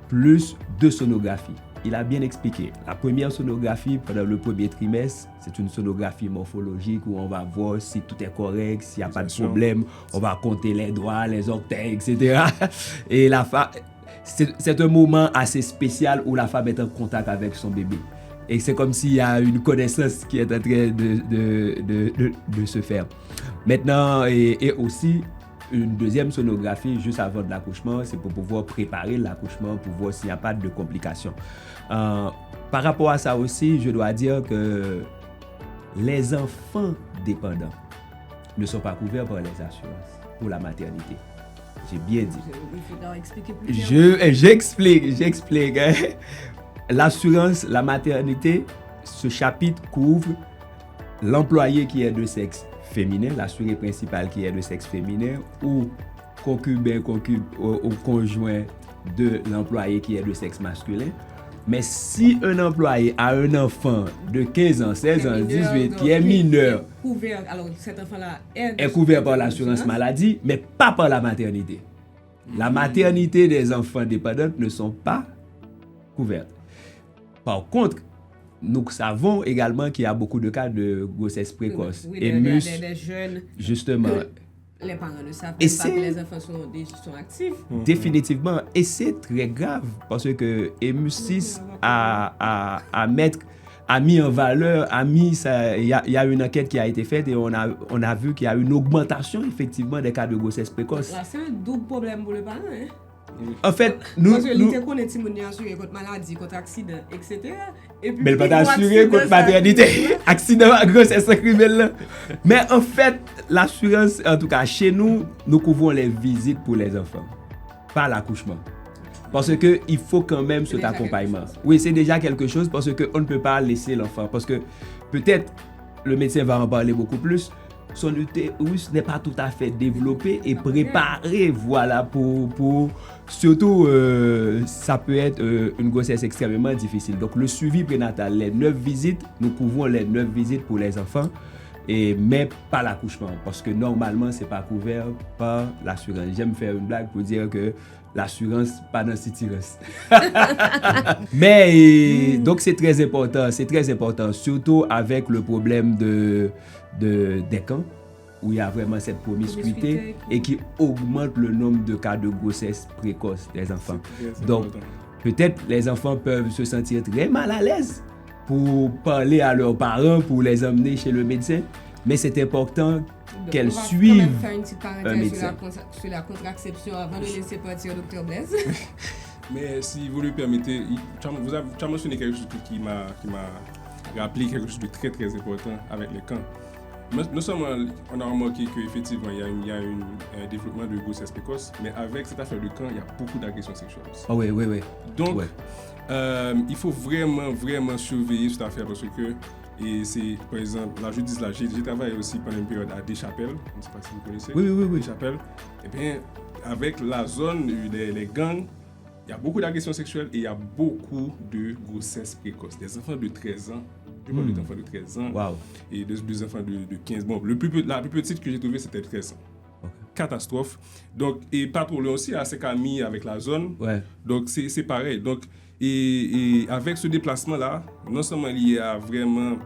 plus 2 sonographies. Il a bien expliqué. La première sonographie pendant le 1er trimestre, c'est une sonographie morphologique où on va voir si tout est correct, s'il n'y a pas de problème. On va compter les doigts, les orteils, etc. Et c'est un moment assez spécial où la femme est en contact avec son bébé. Et c'est comme s'il y a une connaissance qui est en train de se faire. Maintenant, et aussi, une deuxième sonographie juste avant de l'accouchement, c'est pour pouvoir préparer l'accouchement, pour voir s'il n'y a pas de complications. Par rapport à ça aussi, je dois dire que les enfants dépendants ne sont pas couverts par les assurances pour la maternité. J'ai bien dit. J'explique. Hein. L'assurance, la maternité, ce chapitre couvre l'employé qui est de sexe féminin, l'assuré principal qui est de sexe féminin, ou concubin, ou conjoint de l'employé qui est de sexe masculin. Mais si un employé a un enfant de 15 ans, 16 ans, 18, qui est mineur, alors cet enfant-là est couvert par l'assurance maladie, mais pas par la maternité. La maternité des enfants dépendants ne sont pas couvertes. Par contre, nous savons également qu'il y a beaucoup de cas de grossesse précoce. Et des jeunes. Justement. Les parents ne savent pas que les enfants sont actifs. Définitivement. Et c'est très grave parce que EMUS 6 a mis en valeur, il y a une enquête qui a été faite et on a vu qu'il y a une augmentation effectivement des cas de grossesse précoce. Là, c'est un double problème pour les parents. Hein? En fait, parce que l'idée qu'on est assuré contre maladie, contre accident, etc. Et puis, mais pas assuré contre maternité, accident, grossesse, criminelle. Mais en fait, l'assurance, en tout cas chez nous, nous couvrons les visites pour les enfants, pas l'accouchement. Parce qu'il faut quand même cet accompagnement. Oui, c'est déjà quelque chose parce qu'on ne peut pas laisser l'enfant. Parce que peut-être le médecin va en parler beaucoup plus. Son utérus n'est pas tout à fait développé et préparé, voilà, pour surtout, ça peut être une grossesse extrêmement difficile. Donc, le suivi prénatal, les 9 visites, nous couvrons les 9 visites pour les enfants, mais pas l'accouchement, parce que normalement, c'est pas couvert par l'assurance. J'aime faire une blague pour dire que l'assurance, pas dans Citirus. Mais, donc, c'est très important, surtout avec le problème des camps, où il y a vraiment cette promiscuité et qui augmente le nombre de cas de grossesse précoce des enfants. Donc, peut-être les enfants peuvent se sentir très mal à l'aise pour parler à leurs parents, pour les emmener chez le médecin, mais c'est important qu'elles suivent on va faire une petite parenthèse sur la contraception avant de laisser partir Dr Blaise. Mais si vous le permettez, tu as mentionné quelque chose qui m'a rappelé quelque chose de très très important avec les camps. Non seulement on a remarqué qu'effectivement il y a un développement de grossesse précoce, mais avec cette affaire de camp, il y a beaucoup d'agressions sexuelles aussi. Ah oui, oui, oui. Donc, Ouais. il faut vraiment surveiller cette affaire parce que, et c'est, par exemple, là je dis là, j'ai travaillé aussi pendant une période à Deschapelles, je ne sais pas si vous connaissez. Oui, oui, oui, oui. Deschapelles. Eh bien, avec la zone, les gangs, il y a beaucoup d'agressions sexuelles et il y a beaucoup de grossesses précoces. Des enfants de 13 ans, je parle d'enfants de 13 ans, Wow. et deux enfants de 15. Bon, la plus petite que j'ai trouvée, c'était 13 ans. Ok. Catastrophe. Donc, et pas trop loin aussi, à ses amis avec la zone. Ouais. Donc, c'est pareil. Donc, et avec ce déplacement-là, non seulement il y a vraiment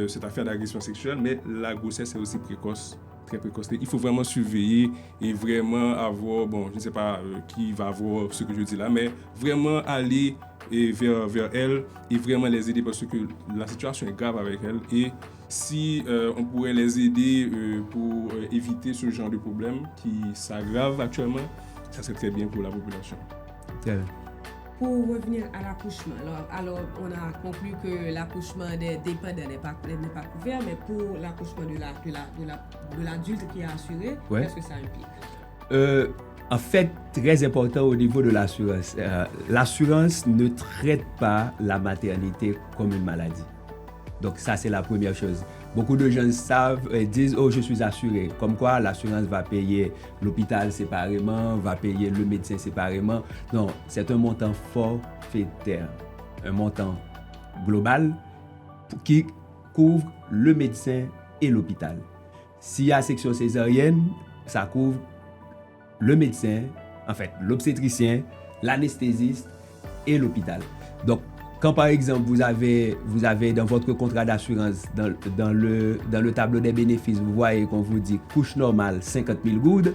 cette affaire d'agression sexuelle, mais la grossesse est aussi précoce, très précoce. Il faut vraiment surveiller et vraiment avoir, bon, je ne sais pas qui va avoir ce que je dis là, mais vraiment aller vers elles et vraiment les aider parce que la situation est grave avec elles. Et si on pourrait les aider pour éviter ce genre de problème qui s'aggrave actuellement, ça serait très bien pour la population. Très bien. Pour revenir à l'accouchement, alors on a conclu que l'accouchement des dépendants n'est pas couvert, mais pour l'accouchement de l'adulte qui est assuré, Ouais. qu'est-ce que ça implique? En fait, très important au niveau de l'assurance. L'assurance ne traite pas la maternité comme une maladie. Donc ça, c'est la première chose. Beaucoup de gens savent, disent « Oh, je suis assuré ». Comme quoi, l'assurance va payer l'hôpital séparément, va payer le médecin séparément. Non, c'est un montant forfaitaire, un montant global qui couvre le médecin et l'hôpital. S'il y a section césarienne, ça couvre le médecin, en fait, l'obstétricien, l'anesthésiste et l'hôpital. Donc, quand par exemple vous avez dans votre contrat d'assurance, dans le tableau des bénéfices, vous voyez qu'on vous dit couche normale 50 000 gouttes,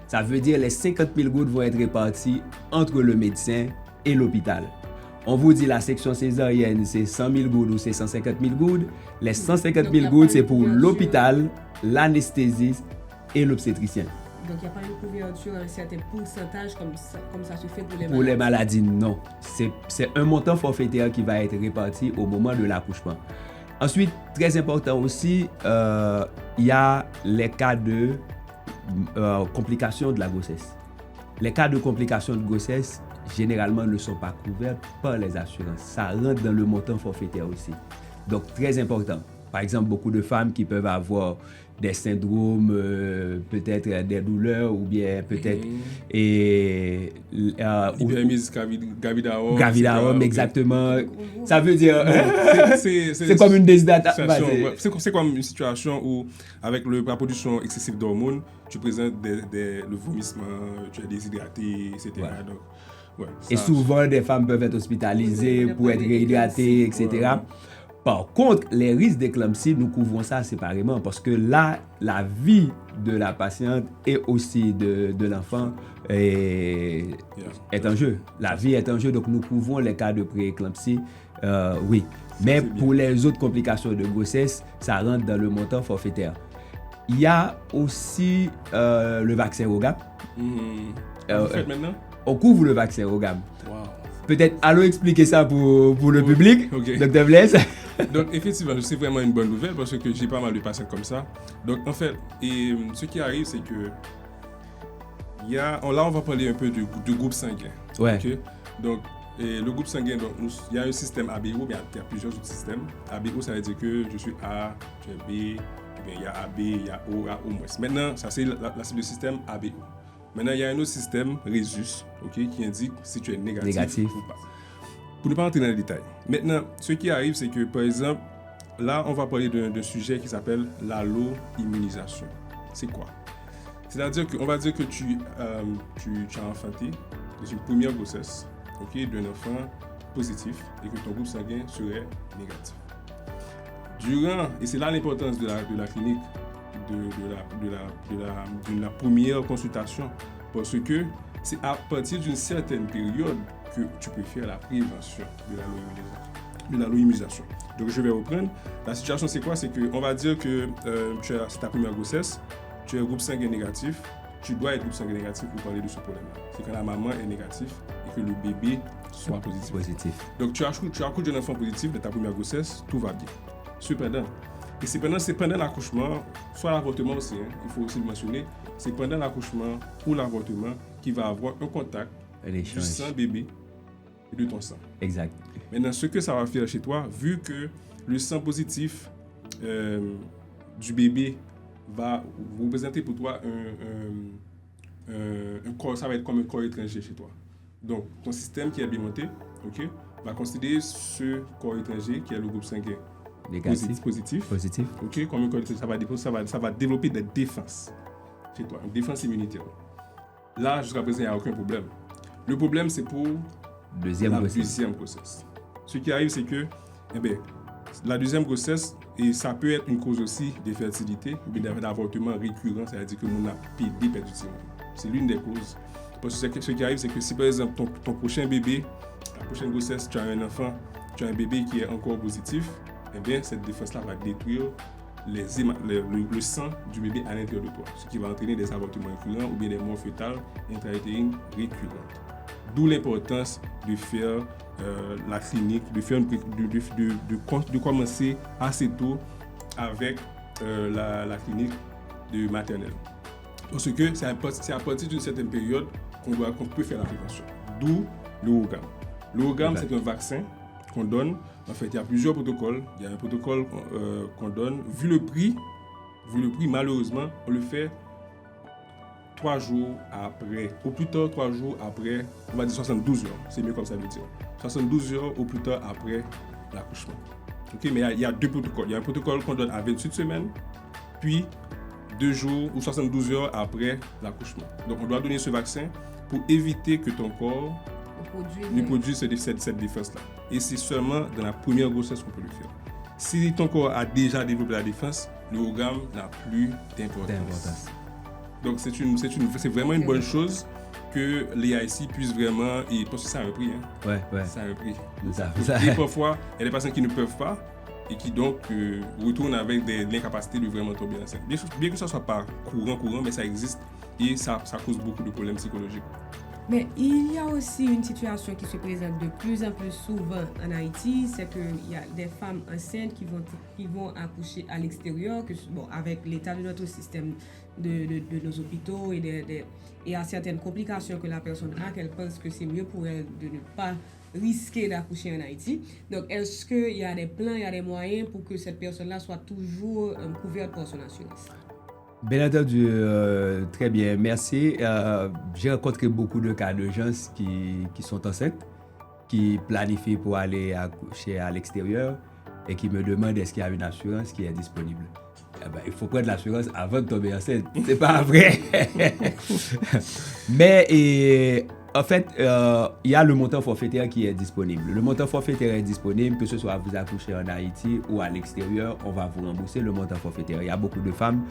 ça veut dire les 50 000 gouttes vont être réparties entre le médecin et l'hôpital. On vous dit la section césarienne c'est 100 000 gouttes ou c'est 150 000 gouttes, les 150 000 gouttes c'est pour l'hôpital, l'anesthésiste et l'obstétricien. Donc, il n'y a pas une couverture à un certain pourcentage comme ça se fait pour les Pour les maladies, non. C'est un montant forfaitaire qui va être réparti au moment de l'accouchement. Ensuite, très important aussi, il y a les cas de complications de la grossesse. Les cas de complications de grossesse, généralement, ne sont pas couverts par les assurances. Ça rentre dans le montant forfaitaire aussi. Donc, très important. Par exemple, beaucoup de femmes qui peuvent avoir des syndromes, peut-être des douleurs ou bien peut-être Hyperémesis gravidarum. Gravidarum, exactement. Ça veut dire c'est comme une déshydratation. C'est comme une situation où avec la production excessive d'hormones, tu présentes le vomissement, tu es déshydraté, etc. Voilà. Donc, ouais, Et souvent, des femmes peuvent être hospitalisées pour être réhydratées, etc. Ouais. Par contre, les risques d'éclampsie, nous couvrons ça séparément parce que là, la vie de la patiente et aussi de l'enfant est en jeu. La vie est en jeu, donc nous couvrons les cas de pré-éclampsie, oui. Mais pour les autres complications de grossesse, ça rentre dans le montant forfaitaire. Il y a aussi le vaccin Rogam. Vous faites maintenant? On couvre le vaccin Rogam. Wow. Peut-être, allons expliquer ça pour le public, Okay. Dr. Blaise. Donc, effectivement, c'est vraiment une bonne nouvelle parce que j'ai pas mal de patients comme ça. Donc, en fait, ce qui arrive, c'est que là, on va parler un peu de groupe sanguin. Ouais. Okay? Donc, le groupe sanguin, il y a un système ABO, mais il y a plusieurs autres systèmes. ABO, ça veut dire que je suis A, tu es B, il y a AB, il y a O, A, O moins. Maintenant, ça c'est le système ABO. Maintenant, il y a un autre système, Rhesus, okay, qui indique si tu es négatif ou pas. Pour ne pas entrer dans les détails. Maintenant, ce qui arrive, c'est que, par exemple, là, on va parler d'un sujet qui s'appelle l'allo-immunisation. C'est quoi? C'est-à-dire qu'on va dire que tu as enfanté dans une première grossesse, okay, d'un enfant positif et que ton groupe sanguin serait négatif. Et c'est là l'importance de la clinique, de la première consultation, parce que c'est à partir d'une certaine période que tu peux faire la prévention de l'allo-immunisation. Donc je vais reprendre. La situation c'est quoi? C'est qu'on va dire que c'est ta première grossesse, tu es groupe sanguin négatif, tu dois être groupe sanguin négatif pour parler de ce problème-là. C'est quand la maman est négative et que le bébé soit positif. Positif. Donc tu accouches d'un enfant positif de ta première grossesse, tout va bien. Cependant, Et c'est pendant l'accouchement, soit l'avortement aussi, hein, il faut aussi le mentionner, c'est pendant l'accouchement ou l'avortement qu'il va avoir un contact du sang bébé et de ton sang. Exact. Maintenant, ce que ça va faire chez toi, vu que le sang positif du bébé va représenter pour toi un corps, ça va être comme un corps étranger chez toi. Donc, ton système qui est bien monté, ok, va considérer ce corps étranger qui est le groupe sanguin positif, ok, comme un corps étranger, ça va développer des défenses chez toi, une défense immunitaire. Là, jusqu'à présent, il n'y a aucun problème. Le problème, c'est pour la deuxième grossesse. Ce qui arrive, c'est que la deuxième grossesse, et ça peut être une cause aussi d'infertilité ou d'avortement récurrent, c'est-à-dire que l'on a perdu du sang. C'est l'une des causes. Parce que ce qui arrive, c'est que si par exemple ton prochain bébé, la prochaine grossesse, tu as un enfant, tu as un bébé qui est encore positif, eh bien cette défense-là va détruire le sang du bébé à l'intérieur de toi, ce qui va entraîner des avortements récurrents ou bien des morts fœtales intra-utérines récurrentes. D'où l'importance de faire la clinique, de commencer assez tôt avec la clinique de maternelle. Parce que c'est à partir d'une certaine période qu'on peut faire la prévention. D'où le RhoGAM. Le RhoGAM, c'est un vaccin qu'on donne. En fait, il y a plusieurs protocoles. Il y a un protocole qu'on donne. Vu le prix, malheureusement, on le fait 3 jours après, au plus tard 3 jours après, on va dire 72 heures, c'est mieux comme ça veut dire. 72 heures au plus tard après l'accouchement. Ok, mais il y a deux protocoles. Il y a un protocole qu'on donne à 28 semaines, puis 2 jours ou 72 heures après l'accouchement. Donc on doit donner ce vaccin pour éviter que ton corps ne produise cette défense-là. Et c'est seulement dans la première grossesse qu'on peut le faire. Si ton corps a déjà développé la défense, le RhoGAM n'a plus d'importance. Donc c'est vraiment une bonne chose que les IC puissent vraiment, et parce que ça a un prix. Hein. Ouais. Ça a un prix. Et parfois, il y a des patients qui ne peuvent pas et qui donc retournent avec l'incapacité de vraiment tomber enceinte. Bien que ça ne soit pas courant, mais ça existe et ça cause beaucoup de problèmes psychologiques. Mais il y a aussi une situation qui se présente de plus en plus souvent en Haïti, c'est qu'il y a des femmes enceintes qui vont accoucher à l'extérieur, avec l'état de notre système de nos hôpitaux et à certaines complications que la personne a, qu'elle pense que c'est mieux pour elle de ne pas risquer d'accoucher en Haïti. Donc, est-ce qu'il y a des plans, il y a des moyens pour que cette personne-là soit toujours couverte par son assurance? Bien entendu, très bien, merci. J'ai rencontré beaucoup de cas de gens qui sont enceintes, qui planifient pour aller accoucher à l'extérieur et qui me demandent est-ce qu'il y a une assurance qui est disponible. Il faut prendre l'assurance avant de tomber enceinte, c'est pas vrai. Mais en fait, il y a le montant forfaitaire qui est disponible. Le montant forfaitaire est disponible, que ce soit vous accouchez en Haïti ou à l'extérieur, on va vous rembourser le montant forfaitaire. Il y a beaucoup de femmes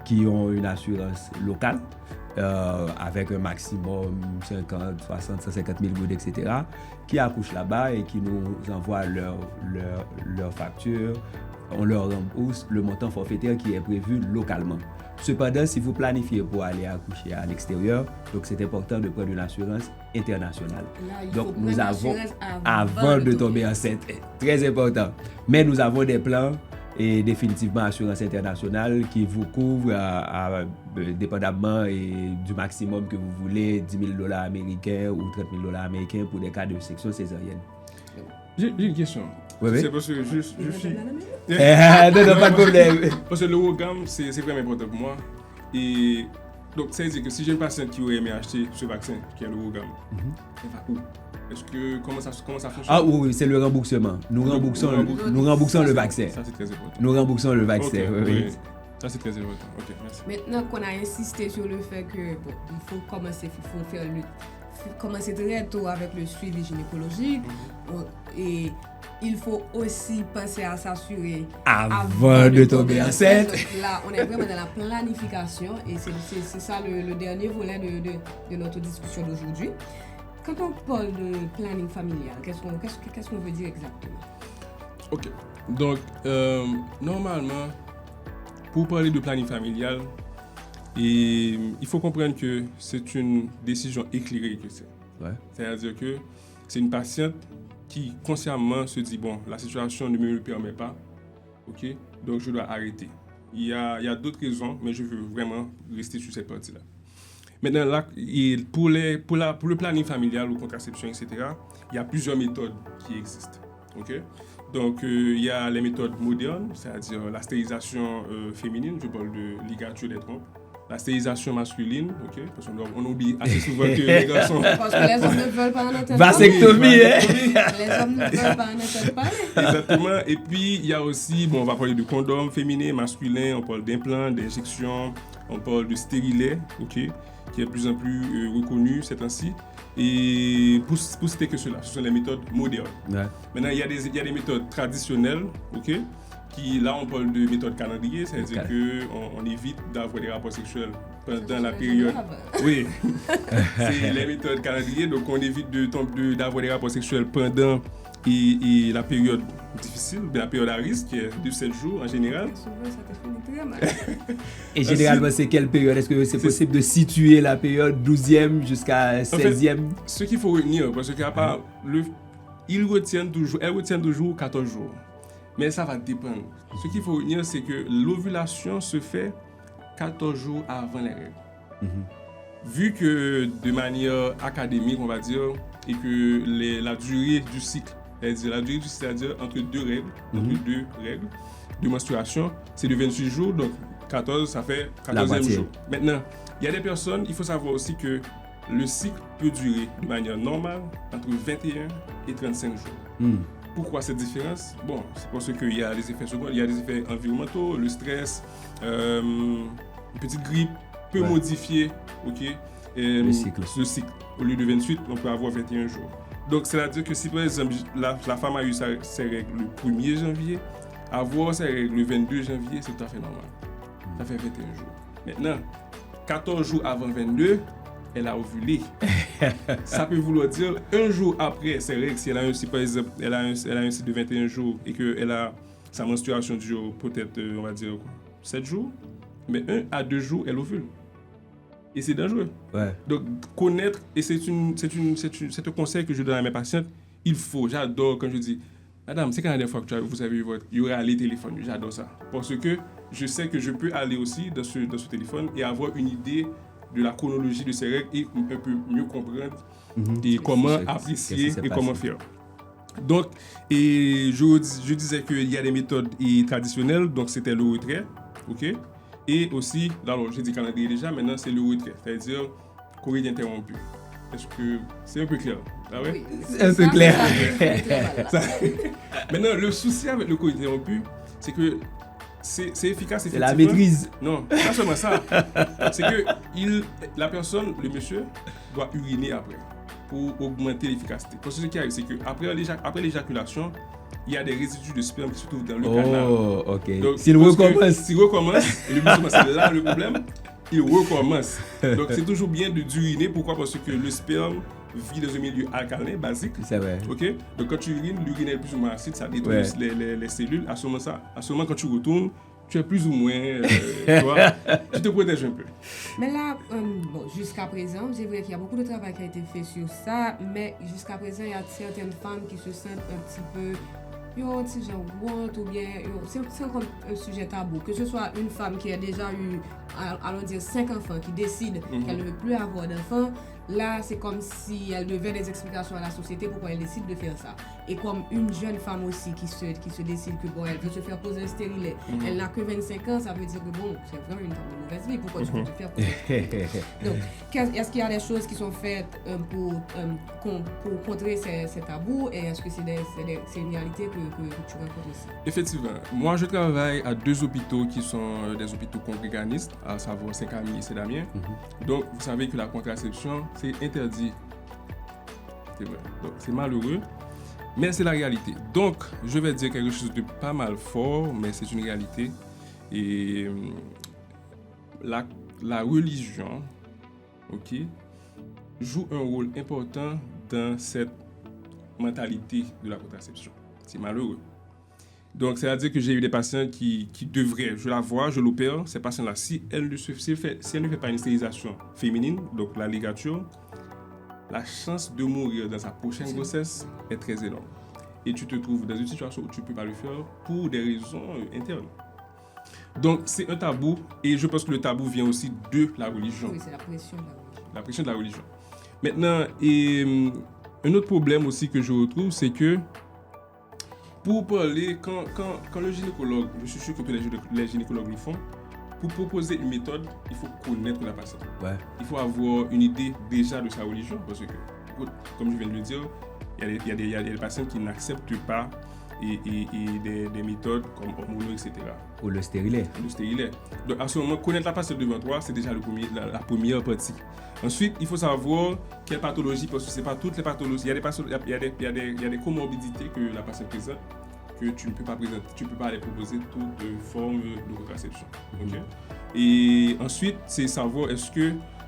qui ont une assurance locale avec un maximum 50, 60, 150 000 gouttes, etc., qui accouchent là-bas et qui nous envoient leur facture. On leur rembourse le montant forfaitaire qui est prévu localement. Cependant, si vous planifiez pour aller accoucher à l'extérieur, donc c'est important de prendre une assurance internationale. Là, donc nous avons, avant de tomber enceinte, très important. Mais nous avons des plans et définitivement assurance internationale qui vous couvre dépendamment du maximum que vous voulez, $10,000 américains ou $30,000 américains pour des cas de section césarienne. J'ai une question. Oui. C'est parce que je suis... non, pas de problème. Parce que le RhoGAM, c'est vraiment important pour moi. Et donc, ça veut dire que si j'ai une patiente qui aurait aimé acheter ce vaccin, qui est le RhoGAM, elle va où? Est-ce que, comment ça fonctionne? Ah oui, c'est le remboursement. Nous remboursons le vaccin. Ça, c'est très important. Nous remboursons le vaccin, oui. Ça, c'est très important. Ok, merci. Maintenant qu'on a insisté sur le fait que il faut commencer très tôt avec le suivi gynécologique et il faut aussi penser à s'assurer avant de tomber enceinte. Là, on est vraiment dans la planification et c'est ça le dernier volet de notre discussion d'aujourd'hui. Quand on parle de planning familial, qu'est-ce qu'on veut dire exactement? Ok, donc normalement, pour parler de planning familial, il faut comprendre que c'est une décision éclairée que c'est. Ouais. C'est-à-dire que c'est une patiente qui consciemment se dit, bon, la situation ne me le permet pas, Ok? Donc, je dois arrêter. Il y a d'autres raisons, mais je veux vraiment rester sur cette partie-là. Maintenant, là, pour le planning familial ou contraception, etc., il y a plusieurs méthodes qui existent. Ok? Donc, il y a les méthodes modernes, c'est-à-dire la stérilisation féminine, je parle de ligature des trompes. La stérilisation masculine, ok? Parce qu'on oublie assez souvent que les garçons... Parce que les hommes ne veulent pas en entendre parler. Vasectomie, hein? Les hommes ne veulent pas en entendre parler. Exactement. Et puis, il y a aussi, bon, on va parler de condoms féminins, masculins, on parle d'implants, d'injections, on parle de stérilet, ok? Qui est de plus en plus reconnu ces temps-ci. Et pour citer que cela, ce sont les méthodes modernes. Ouais. Maintenant, il y a des méthodes traditionnelles, ok? Qui, là, on parle de méthode calendrier, c'est-à-dire qu'on évite d'avoir des rapports sexuels pendant la période. Oui, c'est les méthodes calendrier, donc on évite d'avoir des rapports sexuels pendant et la période difficile, la période à risque, qui est de 7 jours en général. Souvent, ça te finit très mal. Et généralement, c'est quelle période? Est-ce que c'est possible de situer la période 12e jusqu'à 16e? En fait, ce qu'il faut retenir, parce qu'à part elles retiennent toujours 14 jours. Mais ça va dépendre. Ce qu'il faut retenir, c'est que l'ovulation se fait 14 jours avant les règles. Vu que de manière académique, on va dire, et que la durée du cycle, c'est-à-dire entre deux règles de menstruation, c'est de 28 jours, donc 14, ça fait 14e jour. Maintenant, il y a des personnes, il faut savoir aussi que le cycle peut durer de manière normale entre 21 et 35 jours. Pourquoi cette différence? Bon, c'est parce qu'il y a des effets secondaires, il y a des effets environnementaux, le stress, une petite grippe peut modifier, le cycle. Au lieu de 28, on peut avoir 21 jours. Donc, c'est-à-dire que si par exemple la femme a eu ses règles le 1er janvier, avoir ses règles le 22 janvier, c'est tout à fait normal. Ça fait 21 jours. Maintenant, 14 jours avant 22, elle a ovulé. Ça peut vouloir dire un jour après ses règles, si par exemple elle a un cycle de 21 jours et que sa menstruation dure peut-être, on va dire, 7 jours, mais 1 à 2 jours, elle ovule. Et c'est dangereux. Ouais. Donc, connaître, et c'est un conseil que je donne à mes patientes, j'adore quand je dis, madame, c'est quand la dernière fois que vous avez eu votre uralité téléphone, j'adore ça. Parce que je sais que je peux aller aussi dans ce téléphone et avoir une idée de la chronologie de ces règles et un peu mieux comprendre et comment apprécier et comment faire. Donc, et je disais qu'il y a des méthodes traditionnelles, donc c'était le retrait, ok? Et aussi, alors j'ai dit calendrier déjà, maintenant c'est le retrait, c'est-à-dire courrier interrompu. Est-ce que c'est un peu clair? Ah ouais? Oui, c'est un peu clair. Maintenant, le souci avec le courrier interrompu, c'est que c'est efficace, effectivement. C'est la maîtrise. Non, pas seulement ça. C'est que la personne, le monsieur, doit uriner après pour augmenter l'efficacité. Parce que ce qui arrive, c'est qu'après l'éjaculation, il y a des résidus de sperme qui se trouvent dans le canal. Oh, ok. Donc, S'il recommence, et le plus souvent, c'est là le problème, il recommence. Donc, c'est toujours bien d'uriner. Pourquoi? Parce que le sperme vit dans un milieu alcalin, basique. C'est vrai. Ok? Donc, quand tu urines, l'urine est plus ou moins acide, ça détruit les cellules. À ce moment, quand tu retournes, tu es plus ou moins, tu te protèges un peu. Mais là, jusqu'à présent, c'est vrai qu'il y a beaucoup de travail qui a été fait sur ça, mais jusqu'à présent, il y a certaines femmes qui se sentent un petit peu, un petit genre honte, ou bien, c'est encore un sujet tabou. Que ce soit une femme qui a déjà eu, allons dire, 5 enfants, qui décide qu'elle ne veut plus avoir d'enfants, là, c'est comme si elle devait des explications à la société pourquoi elle décide de faire ça. Et comme une jeune femme aussi qui se décide que bon, elle veut se faire poser un stérilet, elle n'a que 25 ans, ça veut dire que bon, c'est vraiment une femme de mauvaise vie, pourquoi tu veux te faire poser un stérilet? Donc, est-ce qu'il y a des choses qui sont faites pour contrer ces tabous, et est-ce que c'est une réalité que tu rencontres aussi? Effectivement. Moi, je travaille à 2 hôpitaux qui sont des hôpitaux congréganistes, à savoir Saint-Camille et Saint-Damien. Donc, vous savez que la contraception, c'est interdit. C'est vrai. Donc, c'est malheureux, mais c'est la réalité. Donc, je vais dire quelque chose de pas mal fort, mais c'est une réalité. Et la religion, joue un rôle important dans cette mentalité de la contraception. C'est malheureux. Donc, c'est-à-dire que j'ai eu des patients qui devraient, je la vois, je l'opère, ces patients-là, si elle ne fait pas une stérilisation féminine, donc la ligature, la chance de mourir dans sa prochaine grossesse est très énorme. et tu te trouves dans une situation où tu ne peux pas le faire pour des raisons internes. Donc, c'est un tabou et je pense que le tabou vient aussi de la religion. Oui, c'est la pression de la religion. La pression de la religion. Maintenant, un autre problème aussi que je retrouve, c'est que pour parler, quand le gynécologue, je suis sûr que tous les gynécologues le font, pour proposer une méthode, il faut connaître la patiente. Ouais. Il faut avoir une idée déjà de sa religion, parce que, comme je viens de le dire, il y a des patients qui n'acceptent pas et des méthodes comme hormonaux, etc. Ou le stérilet. Le stérilet. Donc, à ce moment, connaître la patiente devant toi, c'est déjà la première partie. Ensuite, il faut savoir quelle pathologie, parce que ce n'est pas toutes les pathologies. Il y a des comorbidités que la patiente présente que tu ne peux pas présenter, tu ne peux pas les proposer toute forme de contraception. Okay? Et ensuite, c'est savoir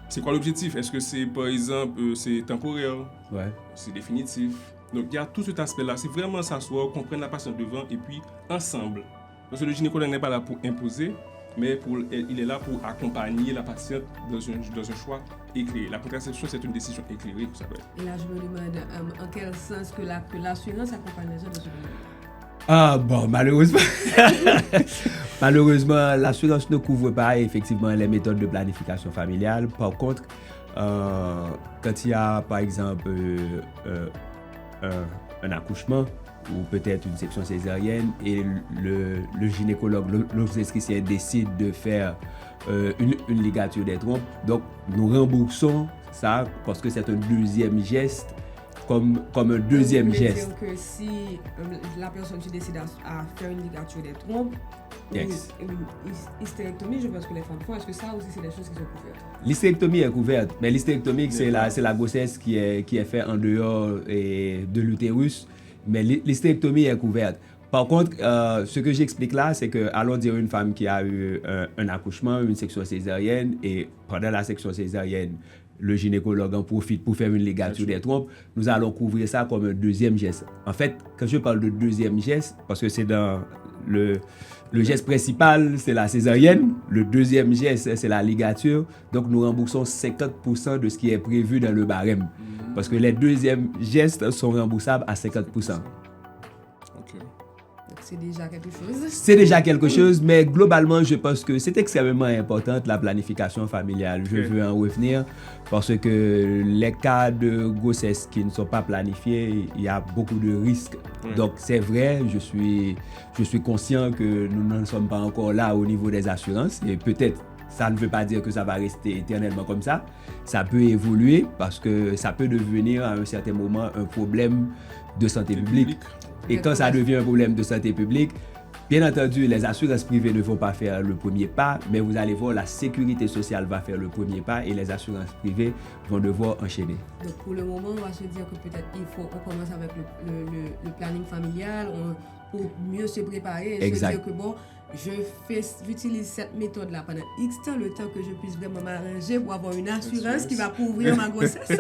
c'est quoi l'objectif? Est-ce que c'est, par exemple, c'est temporaire? Ouais. C'est définitif? Donc, il y a tout cet aspect-là. C'est vraiment s'asseoir, comprendre la patiente devant et puis ensemble. Parce que le gynécologue n'est pas là pour imposer, mais il est là pour accompagner la patiente dans un choix éclairé. La contraception, c'est une décision éclairée, ça peut être. Et là, je me demande en quel sens que l'assurance accompagne les gens dans ce domaine. Ah bon, malheureusement, l'assurance ne couvre pas effectivement les méthodes de planification familiale. Par contre, quand il y a par exemple un accouchement ou peut-être une section césarienne et le gynécologue, l'obstétricien décide de faire une ligature des trompes, donc nous remboursons ça parce que c'est un deuxième geste. Comme un deuxième geste. Donc, que si la personne se décide à faire une ligature des trompes, yes. Une hystérectomie, je pense que les femmes font. Est-ce que ça aussi, c'est des choses qui sont couvertes? L'hystérectomie est couverte, mais l'hystérectomie, c'est la grossesse qui est faite en dehors de l'utérus, mais l'hystérectomie est couverte. Par contre, ce que j'explique là, c'est que, allons dire une femme qui a eu un accouchement, une section césarienne, et pendant la section césarienne, le gynécologue en profite pour faire une ligature des trompes, nous allons couvrir ça comme un deuxième geste. En fait, quand je parle de deuxième geste, parce que c'est dans le geste principal, c'est la césarienne, le deuxième geste, c'est la ligature, donc nous remboursons 50% de ce qui est prévu dans le barème. Parce que les deuxièmes gestes sont remboursables à 50%. C'est déjà quelque chose. C'est déjà quelque chose, mais globalement, je pense que c'est extrêmement important la planification familiale. Je veux en revenir parce que les cas de grossesse qui ne sont pas planifiés, il y a beaucoup de risques. Donc c'est vrai, je suis conscient que nous n'en sommes pas encore là au niveau des assurances et peut-être ça ne veut pas dire que ça va rester éternellement comme ça. Ça peut évoluer parce que ça peut devenir à un certain moment un problème de santé publique. Et quand ça devient un problème de santé publique, bien entendu, les assurances privées ne vont pas faire le premier pas, mais vous allez voir, la sécurité sociale va faire le premier pas et les assurances privées vont devoir enchaîner. Donc pour le moment, on va se dire que peut-être on commence avec le planning familial pour mieux se préparer et exact. Se dire que bon, j'utilise cette méthode-là pendant X temps, le temps que je puisse vraiment m'arranger pour avoir une assurance qui va couvrir ma grossesse.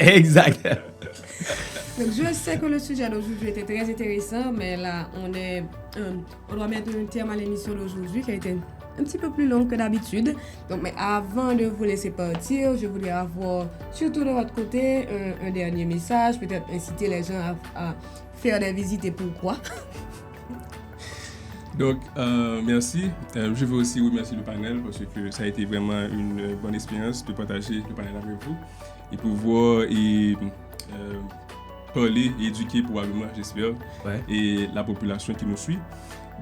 Exact. Donc je sais que le sujet d'aujourd'hui était très intéressant, mais là, on doit mettre un terme à l'émission d'aujourd'hui qui a été un petit peu plus longue que d'habitude. Donc, mais avant de vous laisser partir, je voudrais avoir, surtout de votre côté, un dernier message, peut-être inciter les gens à faire des visites et pourquoi. Donc, merci. Je veux aussi remercier le panel parce que ça a été vraiment une bonne expérience de partager le panel avec vous et pouvoir parler et éduquer probablement, j'espère, et la population qui nous suit.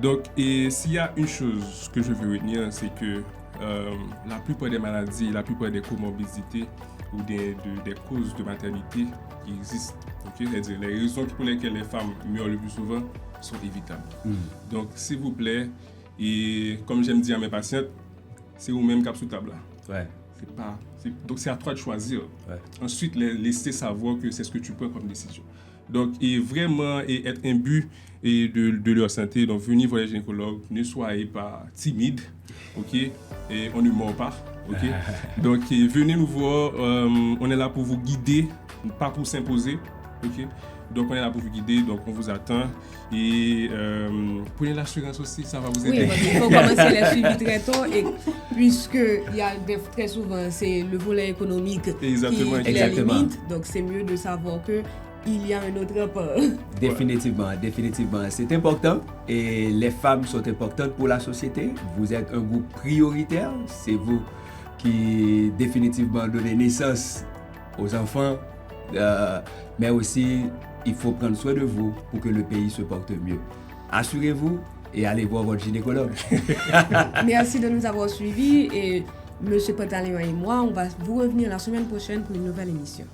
Donc, et s'il y a une chose que je veux retenir, c'est que la plupart des maladies, la plupart des comorbidités ou des causes de maternité qui existent, c'est-à-dire les raisons pour lesquelles les femmes meurent le plus souvent sont évitables. Donc, s'il vous plaît, et comme j'aime dire à mes patientes, c'est vous-même qui êtes sous table là. Donc, c'est à toi de choisir. Ensuite, laisser savoir que c'est ce que tu prends comme décision. Donc, et vraiment être imbu de leur santé. Donc, venez voir les gynécologues, ne soyez pas timides, et on ne mord pas, Donc, venez nous voir, on est là pour vous guider, pas pour s'imposer, Donc, on est là pour vous guider, donc on vous attend. Et prenez l'assurance aussi, ça va vous aider. Oui, parce qu'il faut commencer les suivis très tôt et puisque très souvent, c'est le volet économique qui les limite, donc c'est mieux de savoir que il y a un autre rapport. Définitivement. C'est important et les femmes sont importantes pour la société. Vous êtes un groupe prioritaire. C'est vous qui définitivement donnez naissance aux enfants. Mais aussi, il faut prendre soin de vous pour que le pays se porte mieux. Assurez-vous et allez voir votre gynécologue. Merci de nous avoir suivis et M. Pantaleon et moi, on va vous revenir la semaine prochaine pour une nouvelle émission.